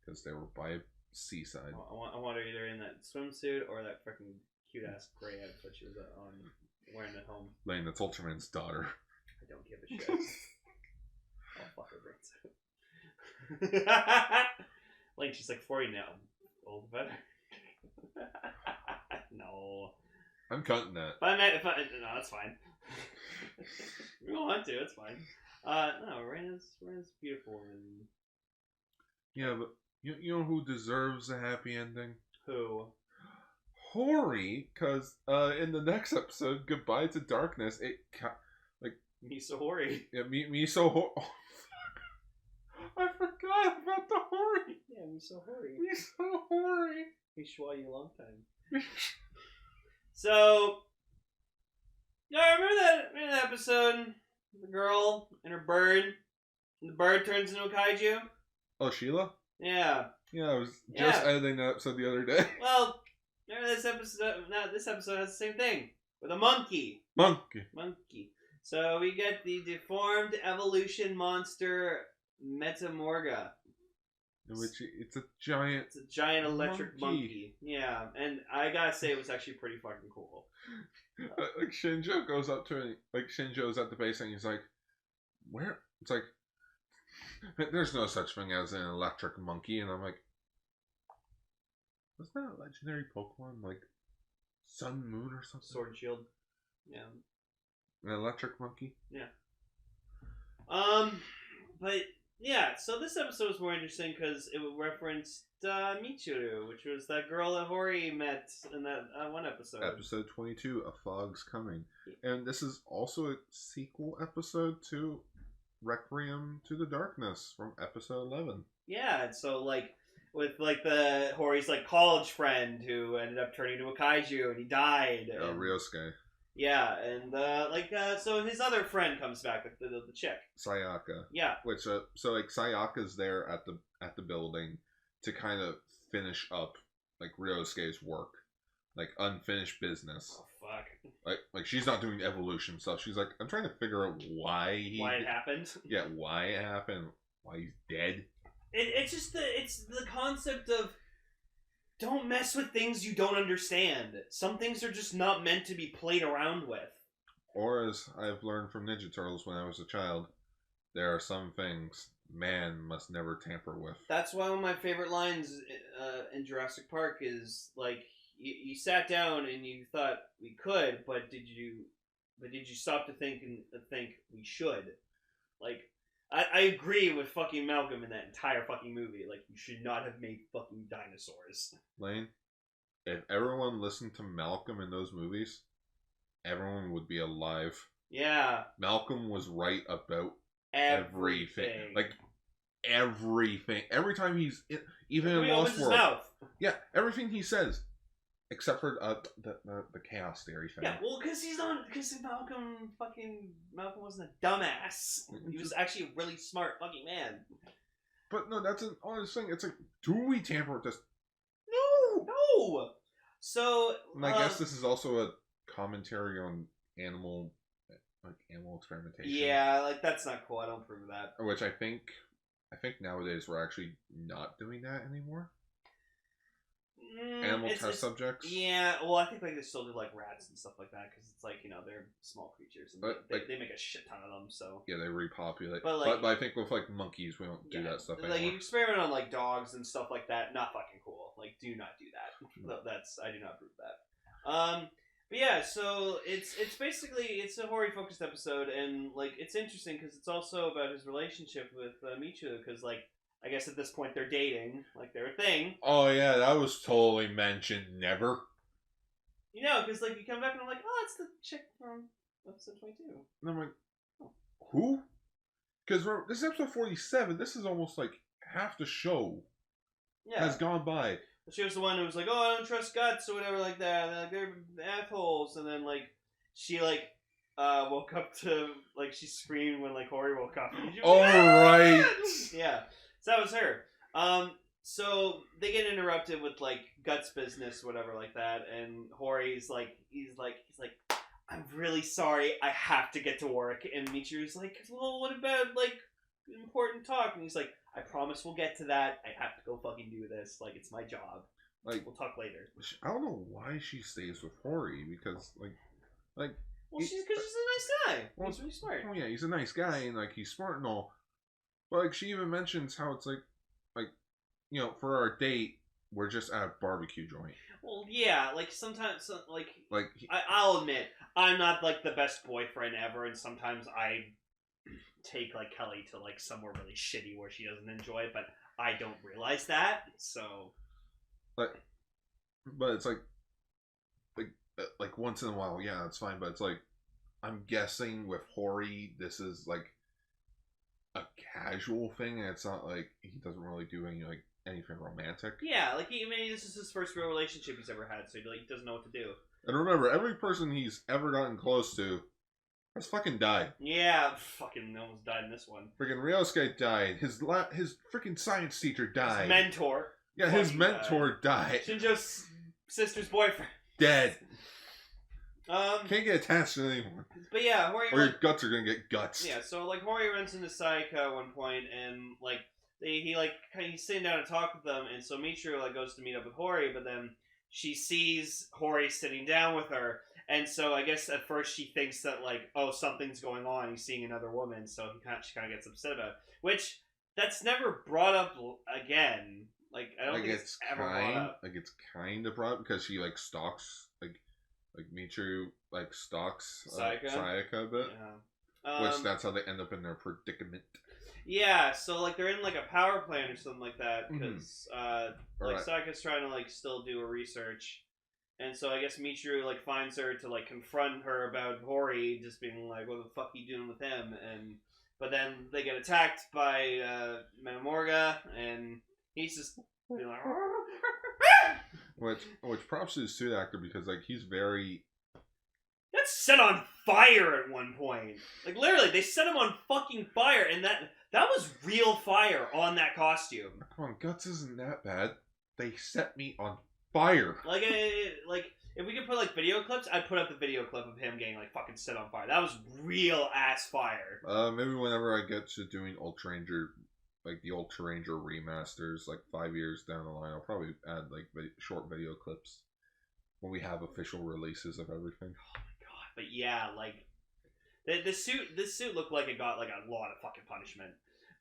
because they were by a seaside. I want her either in that swimsuit or that freaking cute ass gray outfit she was on wearing at home. Lane, that's Ultraman's daughter. I don't give a shit. I'll fuck her brains out. Like she's like 40 now. Old better. No. I'm cutting that. No, that's fine. We don't want to. It's fine. No, Reina's beautiful and. Yeah, but you know who deserves a happy ending? Who? Horii, because in the next episode, Goodbye to Darkness, Miso Horii. Yeah, Miso Horii. Oh, I forgot about the Horii. Yeah, Miso Horii. Miso Horii. We schwa you a long time. So, yeah, remember that episode? The girl and her bird. And the bird turns into a kaiju. Oh, Sheila? Yeah. Yeah, I was just editing that episode the other day. Well, this episode has the same thing with a monkey. Monkey. So we get the deformed evolution monster Metamorga. Which it's a giant electric monkey. Yeah, and I gotta say it was actually pretty fucking cool. Like Shinjo goes up to it, like Shinjo's at the base and he's like, "Where?" It's like, there's no such thing as an electric monkey, and I'm like, wasn't that a legendary Pokemon like Sun Moon or something? Sword and Shield. Yeah. An electric monkey. Yeah. But. Yeah, so this episode was more interesting because it referenced Michiru, which was that girl that Horii met in that one episode. Episode 22, A Fog's Coming. And this is also a sequel episode to Requiem to the Darkness from episode 11. Yeah, and so, like, with, like, the Horii's, like, college friend who ended up turning into a kaiju and he died. Ryosuke. Yeah, and, so his other friend comes back, the chick. Sayaka. Yeah. Which, so, like, Sayaka's there at the building to kind of finish up, like, Ryosuke's work. Like, unfinished business. Oh, fuck. Like she's not doing evolution stuff. She's like, I'm trying to figure out why it happened. Yeah, why it happened. Why he's dead. It's just the concept of don't mess with things you don't understand. Some things are just not meant to be played around with. Or as I've learned from Ninja Turtles when I was a child, there are some things man must never tamper with. That's why one of my favorite lines in Jurassic Park is like, you sat down and you thought we could, but did you stop to think we should? Like, I agree with fucking Malcolm in that entire fucking movie. Like, you should not have made fucking dinosaurs. Lane, if everyone listened to Malcolm in those movies, everyone would be alive. Yeah. Malcolm was right about everything. Like, everything. Every time he's even in Lost World. Mouth. Yeah, everything he says. Except for the chaos theory thing. Yeah, well, because Malcolm wasn't a dumbass. He was actually a really smart fucking man. But no, that's an honest thing. It's like, do we tamper with this? No. So, and I guess this is also a commentary on animal experimentation. Yeah, like that's not cool. I don't approve of that. Which I think nowadays we're actually not doing that anymore. Animal test subjects. Yeah, well, I think like they still do like rats and stuff like that because it's like, you know, they're small creatures and they make a shit ton of them. So yeah, they repopulate. But I think with like monkeys, we don't do that stuff anymore. Like you experiment on like dogs and stuff like that. Not fucking cool. Like, do not do that. I do not approve that. But yeah, so it's basically a Horii focused episode, and like it's interesting because it's also about his relationship with Michiru because like. I guess at this point they're dating, like they're a thing. Oh yeah, that was totally mentioned. Never. You know, because like you come back and I'm like, oh, it's the chick from episode 22. And I'm like, who? Because this is episode 47. This is almost like half the show has gone by. She was the one who was like, oh, I don't trust guts or whatever like that. And, like, they're assholes. And then like she like woke up to like she screamed when like Horii woke up. Oh right. Yeah. So that was her. So they get interrupted with like Guts business, whatever, like that, and Horii's like, he's like, I'm really sorry, I have to get to work, and Michiru's like, well, what about like important talk? And he's like, I promise we'll get to that. I have to go fucking do this. Like, it's my job. Like, we'll talk later. I don't know why she stays with Horii because like. Well, she's a nice guy. Well, he's really smart. Oh yeah, he's a nice guy and like he's smart and all. But like she even mentions how it's like you know, for our date we're just at a barbecue joint. Well, yeah, like sometimes I'll admit I'm not like the best boyfriend ever, and sometimes I take like Kelly to like somewhere really shitty where she doesn't enjoy it, but I don't realize that. So, but it's like once in a while, yeah, it's fine. But it's like I'm guessing with Horii, this is like a casual thing, and it's not like he doesn't really do anything romantic. Yeah, like maybe this is his first real relationship he's ever had, so he doesn't know what to do. And remember, every person he's ever gotten close to has fucking died. Yeah, fucking almost died in this one. Freaking Ryosuke died. His freaking science teacher died. His mentor. Yeah, his mentor died. Shinjo's sister's boyfriend. Dead. Can't get attached to anyone. But yeah, Horii, or your guts are gonna get guts. Yeah, so like Horii runs into Sayaka at one point, and like he's sitting down to talk with them, and so Michiru like goes to meet up with Horii, but then she sees Horii sitting down with her, and so I guess at first she thinks that like, oh, something's going on. He's seeing another woman, so she kind of gets upset about it. Which that's never brought up again. Like I don't think it's ever brought up. Like it's kind of brought up because she like stalks like Michiru like stalks Sayaka a bit. Yeah. Which that's how they end up in their predicament. Yeah, so like they're in like a power plant or something like that because Sayaka's trying to like still do her research, and so I guess Michiru like finds her to like confront her about Horii just being like, what the fuck are you doing with him? But then they get attacked by Metamorga, and he's just being like which props to the suit actor because like he's very that's set on fire at one point. Like literally, they set him on fucking fire, and that was real fire on that costume. Come on, guts isn't that bad. They set me on fire. Like if we could put like video clips, I'd put up the video clip of him getting like fucking set on fire. That was real ass fire. Maybe whenever I get to doing Ultraranger, like the Ultraranger remasters, like 5 years down the line, I'll probably add like short video clips when we have official releases of everything. Oh my god! But yeah, like this suit looked like it got like a lot of fucking punishment.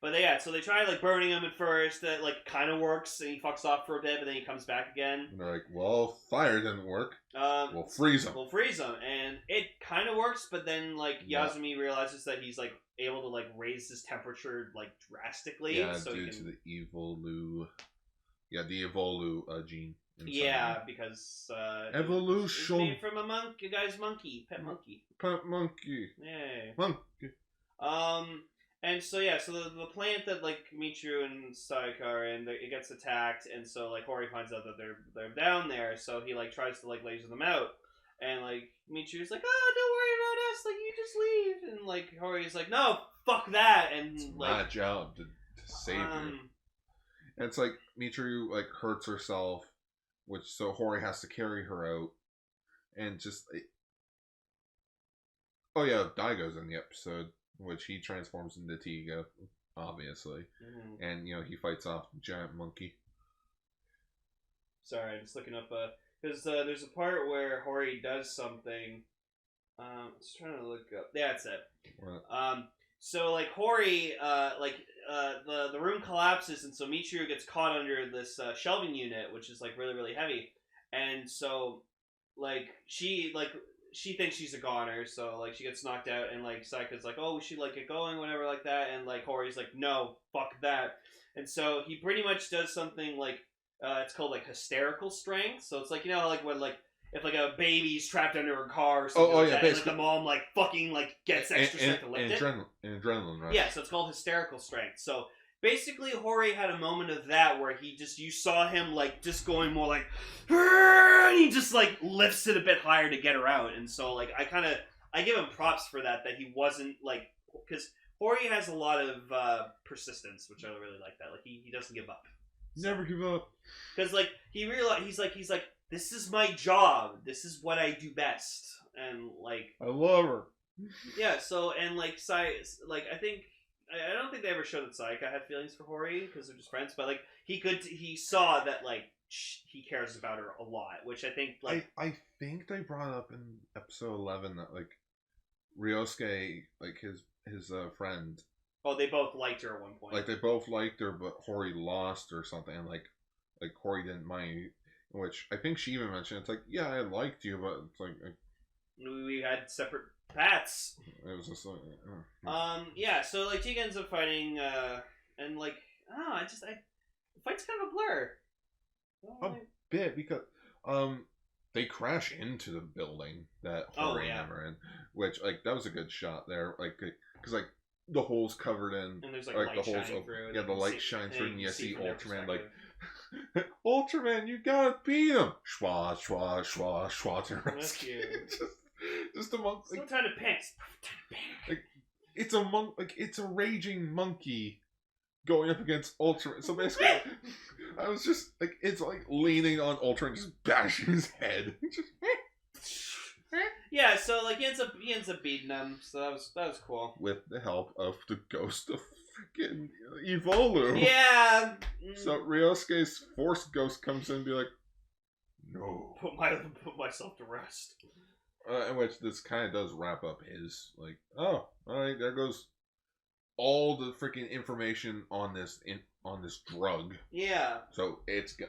But yeah, so they try like burning him at first. That like kind of works, and he fucks off for a bit, but then he comes back again. And they're like, "Well, fire didn't work. We'll freeze him." We'll freeze him, and it kind of works. But then like Yasumi realizes that he's like able to like raise his temperature like drastically. Yeah, so due to the Evolu. Yeah, the Evolu gene. Yeah, because evolution. It's made from a monkey, guy's monkey, pet monkey. Pet monkey. Yay. Monkey. And so yeah, so the plant that like Michiru and Sayaka are in, it gets attacked, and so like Horii finds out that they're down there, so he like tries to like laser them out, and like Michiru's like, oh, don't worry about us, like you just leave, and like Hori's like, no, fuck that, and it's like my job to save you. And it's like Michiru like hurts herself, which so Horii has to carry her out, and just oh yeah, Daigo's in the episode. Which he transforms into Tiga, obviously. Mm-hmm. And, you know, he fights off the giant monkey. Sorry, I'm just looking up, because there's a part where Horii does something. I was trying to look up. Yeah, that's it. What? So, like, Horii, the room collapses, and so Michiru gets caught under this shelving unit, which is, like, really, really heavy. And so, like, she thinks she's a goner, so, like, she gets knocked out, and, like, Sayaka's like, oh, we should, like, get going, whatever, like that, and, like, Hori's like, no, fuck that. And so he pretty much does something, like, it's called, like, hysterical strength, so it's like, you know, like, when, like, if, like, a baby's trapped under a car or something like that, and, like, the mom, like, fucking, like, gets extra strength to lift it. Adrenaline rush. Yeah, so it's called hysterical strength, so basically, Horii had a moment of that where you saw him, like, just going more like, and he just, like, lifts it a bit higher to get her out. And so, like, I give him props for that he wasn't, like, because Horii has a lot of persistence, which I really like that. Like, he doesn't give up. So, never give up. Because, like, he's like, this is my job. This is what I do best. And, like, I love her. Yeah, so, and, like, I don't think they ever showed that Sayaka had feelings for Horii because they're just friends, but like he saw that like he cares about her a lot, which I think like I think they brought up in episode 11 that like Ryosuke, like his friend. Oh, they both liked her at one point. Like they both liked her, but Horii lost or something, and like Horii didn't mind. Which I think she even mentioned. It's like, yeah, I liked you, but it's like we had separate paths. It was just like, yeah. So like Tiga ends up fighting, and like, the fight's kind of a blur. A bit because they crash into the building that Horii and them are in, which like that was a good shot there, like because like the hole's covered in, and there's like the holes shining through. Yeah, the light shines through, and you see Ultraman like, Ultraman, you gotta beat him! Schwa, schwa, schwa, schwa to rescue. Just a monk. Like, time to panic. Like it's a monk. Like it's a raging monkey going up against Ultraman. So basically, I was just like, it's like leaning on Ultraman, just bashing his head. Yeah, so like he ends up beating him, so that was cool. With the help of the ghost of freaking Evolu. Yeah. So Ryosuke's force ghost comes in and be like, no. Put myself to rest. In which this kind of does wrap up his, like, oh, alright, there goes all the freaking information on this drug. Yeah. So it's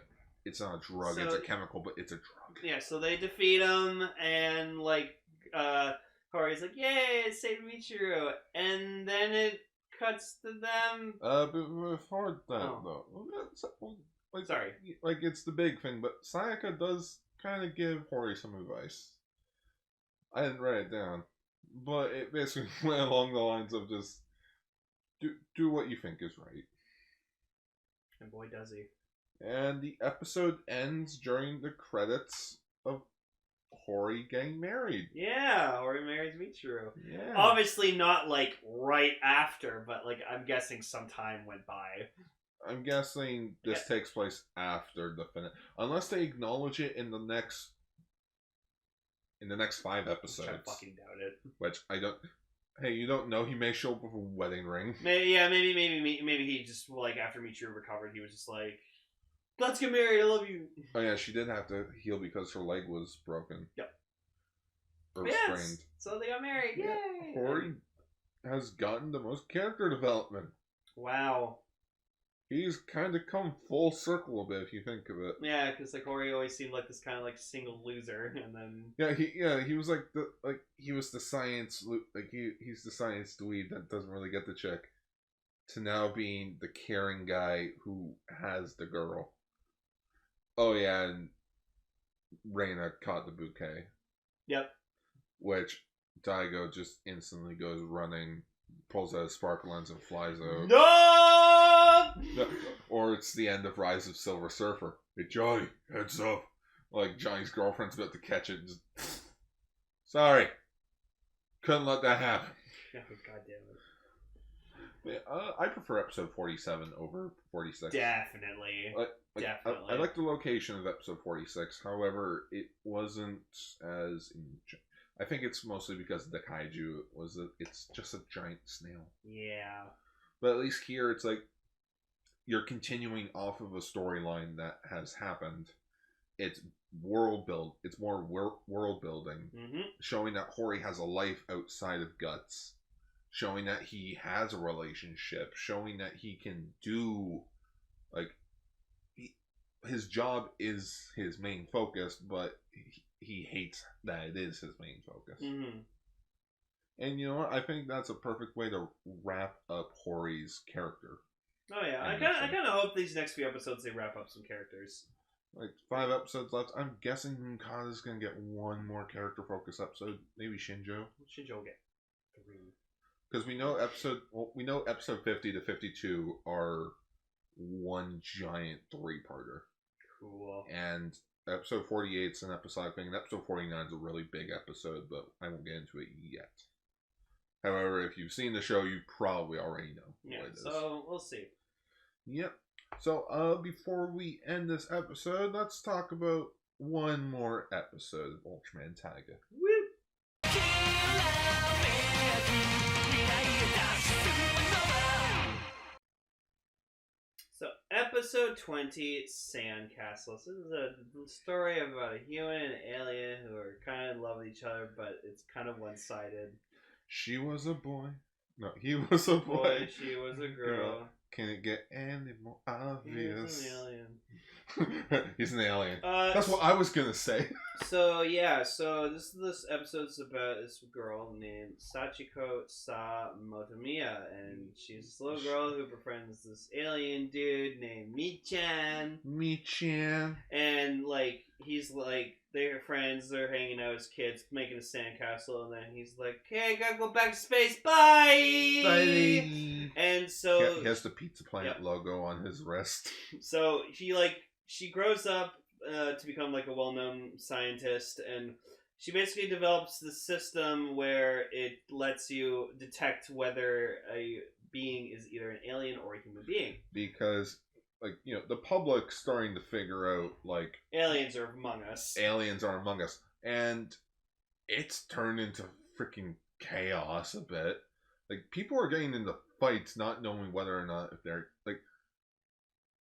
not a drug, it's a chemical, but it's a drug. Yeah, so they defeat him, and like Hori's like, yay, it's Saint Michiru, and then it cuts to them. But before that though, like, sorry, like it's the big thing, but Sayaka does kind of give Horii some advice. I didn't write it down, but it basically went along the lines of just do what you think is right. And boy, does he. And the episode ends during the credits of Horii getting married. Yeah, Horii marries Michiru. Yeah. Obviously not like right after, but like I'm guessing some time went by. I'm guessing this takes place after the finale, unless they acknowledge it in the next 5 episodes. I fucking doubt it. Which I don't. Hey, you don't know he may show up with a wedding ring. Maybe he just like after Michiru recovered, he was just like, let's get married. I love you. Oh yeah, she did have to heal because her leg was broken. Yep. Or sprained. So they got married. Yeah. Yay! Horii has gotten the most character development. Wow. He's kind of come full circle a bit if you think of it. Yeah, because like Horii always seemed like this kind of like single loser, and then he was like he was the science he's the science dweeb that doesn't really get the chick, to now being the caring guy who has the girl. Oh yeah, and Reina caught the bouquet. Yep. Which Daigo just instantly goes running, pulls out a sparkle lens and flies out. No! Or it's the end of Rise of Silver Surfer. Hey Johnny, heads up. Like Johnny's girlfriend's about to catch it and just... Sorry. Couldn't let that happen. God damn it. Yeah, I prefer episode 47 over 46. Definitely. Definitely. I like the location of episode 46. However, it wasn't as... I think it's mostly because of the kaiju. It's just a giant snail. Yeah. But at least here, it's like you're continuing off of a storyline that has happened. It's world build. It's more world building, showing that Horii has a life outside of Guts, showing that he has a relationship, showing that he can do his job is his main focus, but he hates that it is his main focus. And you know what? I think that's a perfect way to wrap up Horii's character. Oh yeah, I kind of hope these next few episodes they wrap up some characters. Like 5 episodes left. I'm guessing Moncada's gonna get one more character focus episode. Maybe Shinjo. Shinjo will get 3. Because we know episode 50 to 52 are one giant 3-parter. Cool. And episode 48 is an episodic thing, and episode 49 is a really big episode, but I won't get into it yet. However, if you've seen the show, you probably already know what it is. So we'll see. Yep. So, before we end this episode, let's talk about one more episode of Ultraman Taiga. Woo! So, episode 20, Sandcastle. This is a story about a human and an alien who are kind of in love with each other, but it's kind of one-sided. She was a boy. No, he was a boy. She was a girl. Can it get any more obvious? He's an alien. He's an alien. That's what I was gonna say. So this episode's about this girl named Sachiko Motomiya, and she's this little girl who befriends this alien dude named Michan. And like he's like they're friends, they're hanging out as kids, making a sandcastle, and then he's like, "Okay, I gotta go back to space. Bye." Bye. And so he has the Pizza Planet logo on his wrist. So she grows up to become like a well-known scientist, and she basically develops the system where it lets you detect whether a being is either an alien or a human being. Because, like, you know, the public's starting to figure out, like... Aliens are among us. Aliens are among us. And it's turned into freaking chaos a bit. Like, people are getting into fights not knowing whether or not if they're, like...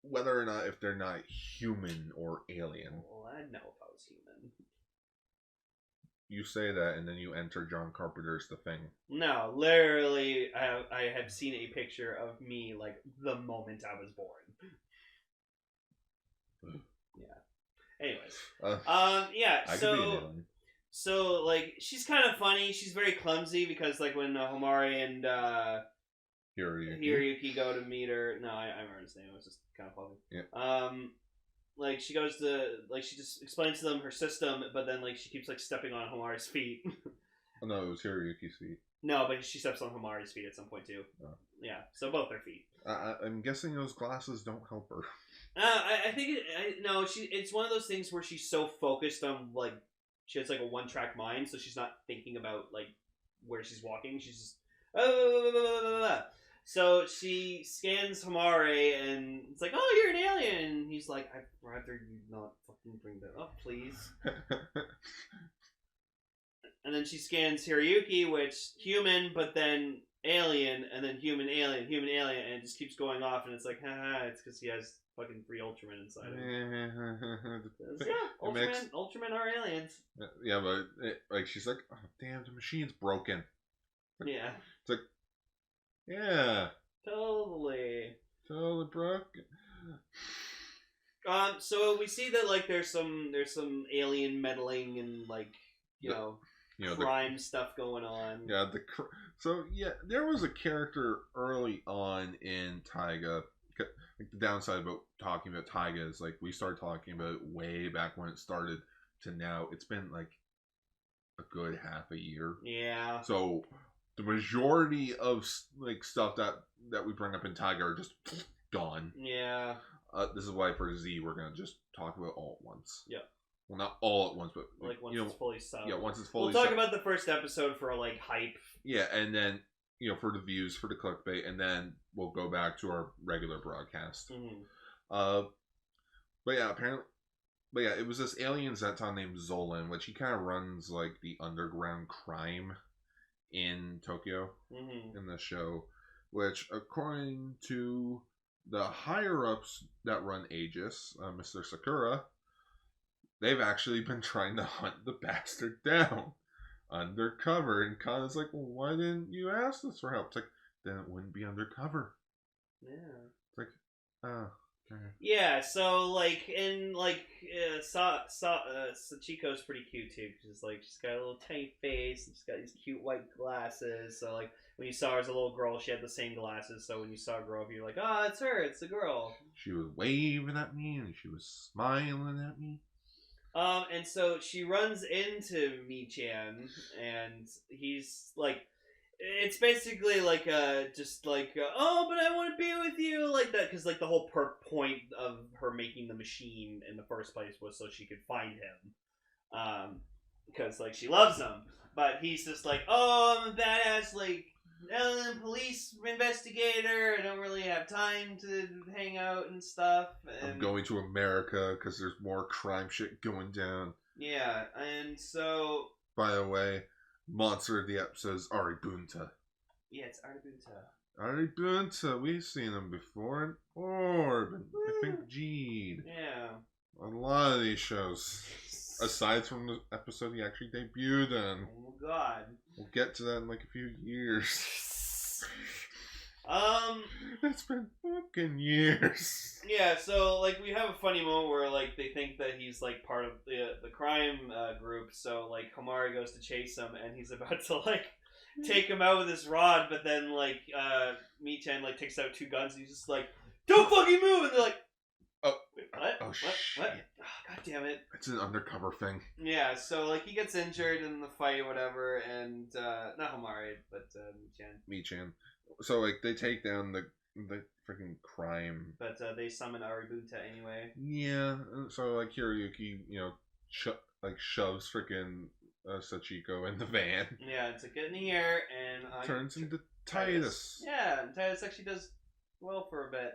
Whether or not if they're not human or alien. Well, I'd know if I was human. You say that, and then you enter John Carpenter's The Thing. No, literally, I have seen a picture of me, like, the moment I was born. Yeah. Anyways. Yeah, so, like, she's kind of funny. She's very clumsy because, like, when Homari and Hiroyuki go to meet her... No, I remember his name. It was just kind of funny. Yeah. Like, she goes to... Like, she just explains to them her system, but then, like, she keeps, like, stepping on Homari's feet. Oh, no, it was Hiroyuki's feet. No, but she steps on Homari's feet at some point, too. Oh. Yeah, so both their feet. I'm guessing those glasses don't help her. I think... it's one of those things where she's so focused on, like... She has, like, a one-track mind, so she's not thinking about, like, where she's walking. She's just... So she scans Homari, and it's like, oh, you're an alien. And he's like, I'd rather you not fucking bring that up, please. And then she scans Hiroyuki, which human, but then alien, and then human, alien, and it just keeps going off, and it's like, haha, it's because he has fucking 3 Ultraman inside him. Yeah, Ultraman are aliens. Yeah, but like she's like, oh, damn, the machine's broken. Yeah. It's like, yeah. Totally broken. So we see that, like, there's some alien meddling and, like, you know, crime stuff going on. Yeah, so yeah, there was a character early on in Taiga. Like, the downside about talking about Taiga is, like, we started talking about it way back when it started to now. It's been like a good half a year. Yeah. So the majority of, like, stuff that we bring up in Taiga are just gone. Yeah. This is why for Z we're gonna just talk about all at once. Yeah. Well, not all at once, but like once it's fully subbed. Yeah, once it's fully. We'll talk about the first episode for, like, hype. Yeah, and then for the views, for the clickbait, and then we'll go back to our regular broadcast. Mm-hmm. But yeah, it was this alien Zeton named Zolan, which he kind of runs, like, the underground crime in Tokyo in the show, which, according to the higher-ups that run Aegis, Mr. Sakura, they've actually been trying to hunt the bastard down undercover, and Kana's like, well, why didn't you ask us for help? It's like, then it wouldn't be undercover. Yeah. It's like, oh, okay. Yeah, so, like, and, like, Sachiko's pretty cute, too, because, like, she's got a little tiny face, and she's got these cute white glasses, so, like, when you saw her as a little girl, she had the same glasses, so when you saw her grow up, you're like, oh, it's her, it's the girl. She was waving at me, and she was smiling at me. And so she runs into Mi-chan, and he's like, it's basically like oh, but I want to be with you, like that, because, like, the whole point of her making the machine in the first place was so she could find him, because, like, she loves him, but he's just like, oh, I'm a badass, like, police investigator, I don't really have time to hang out and stuff. And I'm going to America because there's more crime shit going down. Yeah, and so... By the way, monster of the episode is Aribunta. Yeah, it's Aribunta. Aribunta, we've seen him before in Orb, and I think Jeed. Yeah. A lot of these shows. Aside from the episode he actually debuted in. Oh my god. We'll get to that in, like, a few years. It's been fucking years. Yeah, so, like, we have a funny moment where, like, they think that he's, like, part of the crime group, so, like, Homari goes to chase him, and he's about to, like, take him out with his rod, but then, like, Mi-chan, like, takes out 2 guns, and he's just like, don't fucking move! And they're like, oh, wait, what? Oh, what? shit. What? Oh, god damn it. It's an undercover thing. Yeah, so, like, he gets injured in the fight or whatever, and, not Homari, but, Mi-chan. Mi-chan. So, like, they take down the freaking crime. But, they summon Aribunta anyway. Yeah, so, like, Hiroyuki, shoves freaking Sachiko in the van. Yeah, it's like, get in here, and turns into Titus. Yeah, and Titus actually does well for a bit.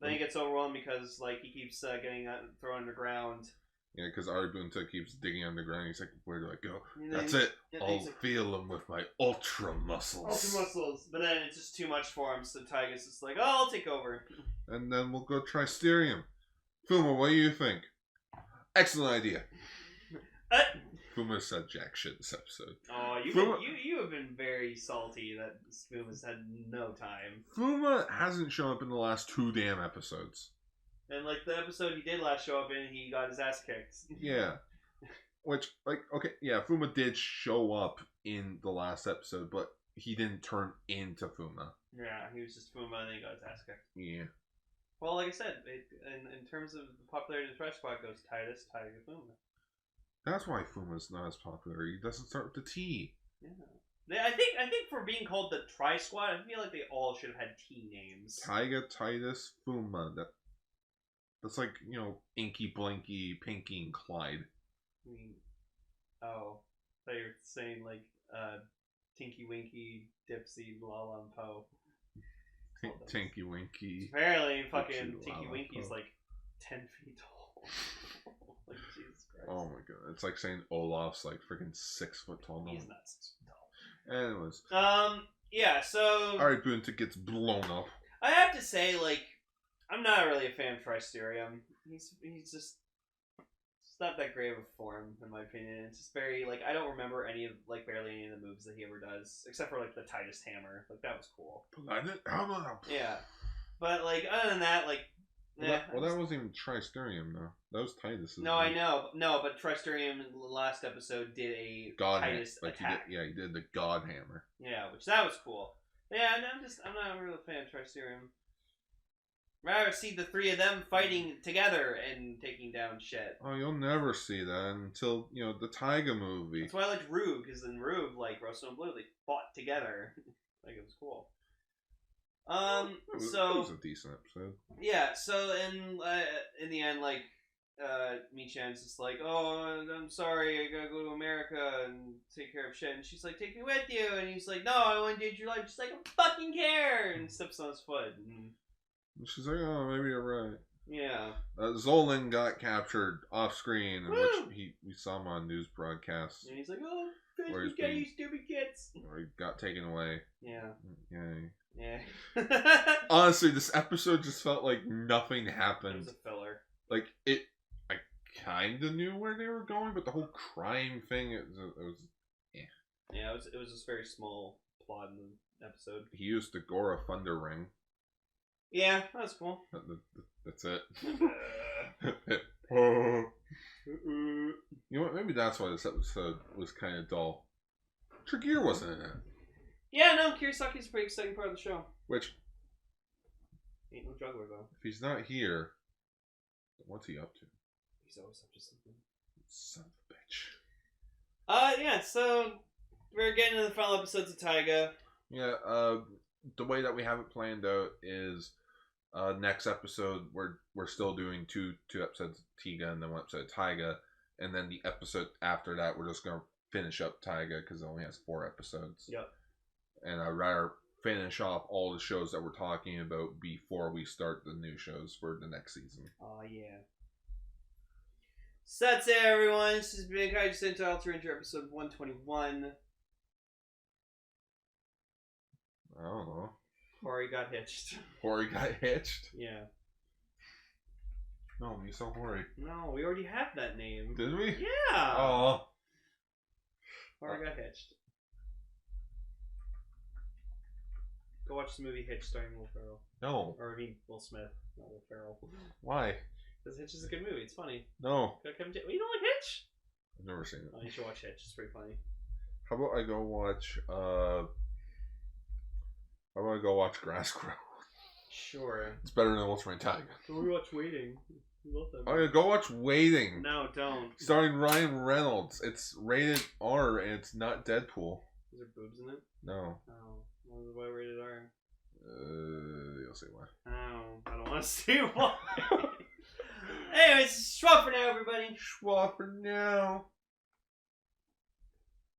Then he gets overwhelmed because like he keeps getting thrown underground. Yeah, because Aribunta keeps digging underground. He's like, "Where do I go? That's it. I'll feel him with my ultra muscles." Ultra muscles. But then it's just too much for him, so Titus is like, "Oh, I'll take over." And then we'll go try Tristerium. Fuma, what do you think? Excellent idea. Fuma said jack shit this episode. Oh, you have been very salty that Fuma's had no time. Fuma hasn't shown up in the last 2 damn episodes. And like the episode he did last show up in, he got his ass kicked. Yeah. Which, like, okay, yeah, Fuma did show up in the last episode, but he didn't turn into Fuma. Yeah, he was just Fuma and then he got his ass kicked. Yeah. Well, like I said, in terms of the popularity of the Trash Squad goes Titus, Taiga, Fuma. That's why Fuma's not as popular. He doesn't start with the T. Yeah. I think for being called the Tri Squad, I feel like they all should have had T names. Taiga, Titus, Fuma. That's like, you know, Inky, Blinky, Pinky, and Clyde. I mean, oh, I thought you were saying like Tinky Winky, Dipsy, Lala, and Poe. Tinky Winky. Apparently, fucking Tinky Winky's like 10 feet tall. Like, Jesus Christ. Oh my god. It's like saying Olaf's like freaking 6 foot tall. He's not 6 foot tall. Anyways. Yeah, so... Aribunta gets blown up. I have to say, like, I'm not really a fan of Tristerium. He's just... It's not that great of a form, in my opinion. It's just very, like, I don't remember barely any of the moves that he ever does. Except for, like, the Titus Hammer. Like, that was cool. Yeah. But, like, other than that, like... That wasn't even Tristerium, though. That was Titus. No, I know. No, but Tristerium in the last episode did a God Titus attack. He did the God Hammer. Yeah, which that was cool. Yeah, I'm not a real fan of Tristerium. Rather see the 3 of them fighting together and taking down shit. Oh, you'll never see that until, you know, the Taiga movie. That's why I liked Rube, because in Rube, like, Rosso and Blue, they fought together. Like, it was cool. It was a decent episode. Yeah, so in the end, like, Michan's just like, "Oh, I'm sorry, I gotta go to America and take care of shit." And she's like, "Take me with you." And he's like, "No, I want to date your life." She's like, "I fucking care!" And steps on his foot. And she's like, "Oh, maybe you're right." Yeah. Zolan got captured off screen, in which we saw him on news broadcasts. And he's like, "Oh, Facebook, get you stupid kids." Or he got taken away. Yeah. Yay. Yeah. Honestly, this episode just felt like nothing happened. It was a filler. Like, I kind of knew where they were going, but the whole crime thing, it was Yeah, it was just very small plot in the episode. He used the Gora Thunder Ring. Yeah, that was cool. That's it. You know what? Maybe that's why this episode was kind of dull. Tregear wasn't in it. Yeah, no, Kirisaki's a pretty exciting part of the show. Which... Ain't no juggler, though. If he's not here, what's he up to? He's always up to something. Son of a bitch. Yeah, so... We're getting to the final episodes of Taiga. Yeah, the way that we have it planned out is... next episode, we're still doing two episodes of Tiga and then 1 episode of Taiga. And then the episode after that, we're just going to finish up Taiga because it only has 4 episodes. Yep. And I'd rather finish off all the shows that we're talking about before we start the new shows for the next season. Oh, yeah. So that's it, everyone. This has been Kaiju Sentai Ultraranger episode 121. I don't know. Horii got hitched. Horii got hitched? Yeah. No, we saw Horii. No, we already have that name. Did we? Yeah. Oh. Horii got hitched. Go watch the movie Hitched starring Will Ferrell. No. Or I mean, Will Smith, not Will Ferrell. Why? Because Hitch is a good movie. It's funny. No. You don't like Hitch? I've never seen it. Oh, you should watch Hitch. It's pretty funny. How about I go watch Grass Grow? Sure. It's better than Ultraman Taiga. Go watch Waiting. I love that movie. Oh yeah, go watch Waiting. No, don't. Starring Ryan Reynolds. It's rated R and it's not Deadpool. Is there boobs in it? No. Oh. Why rated R? You'll see why. Oh, I don't want to see why. Anyways, schwa for now, everybody. Schwa for now.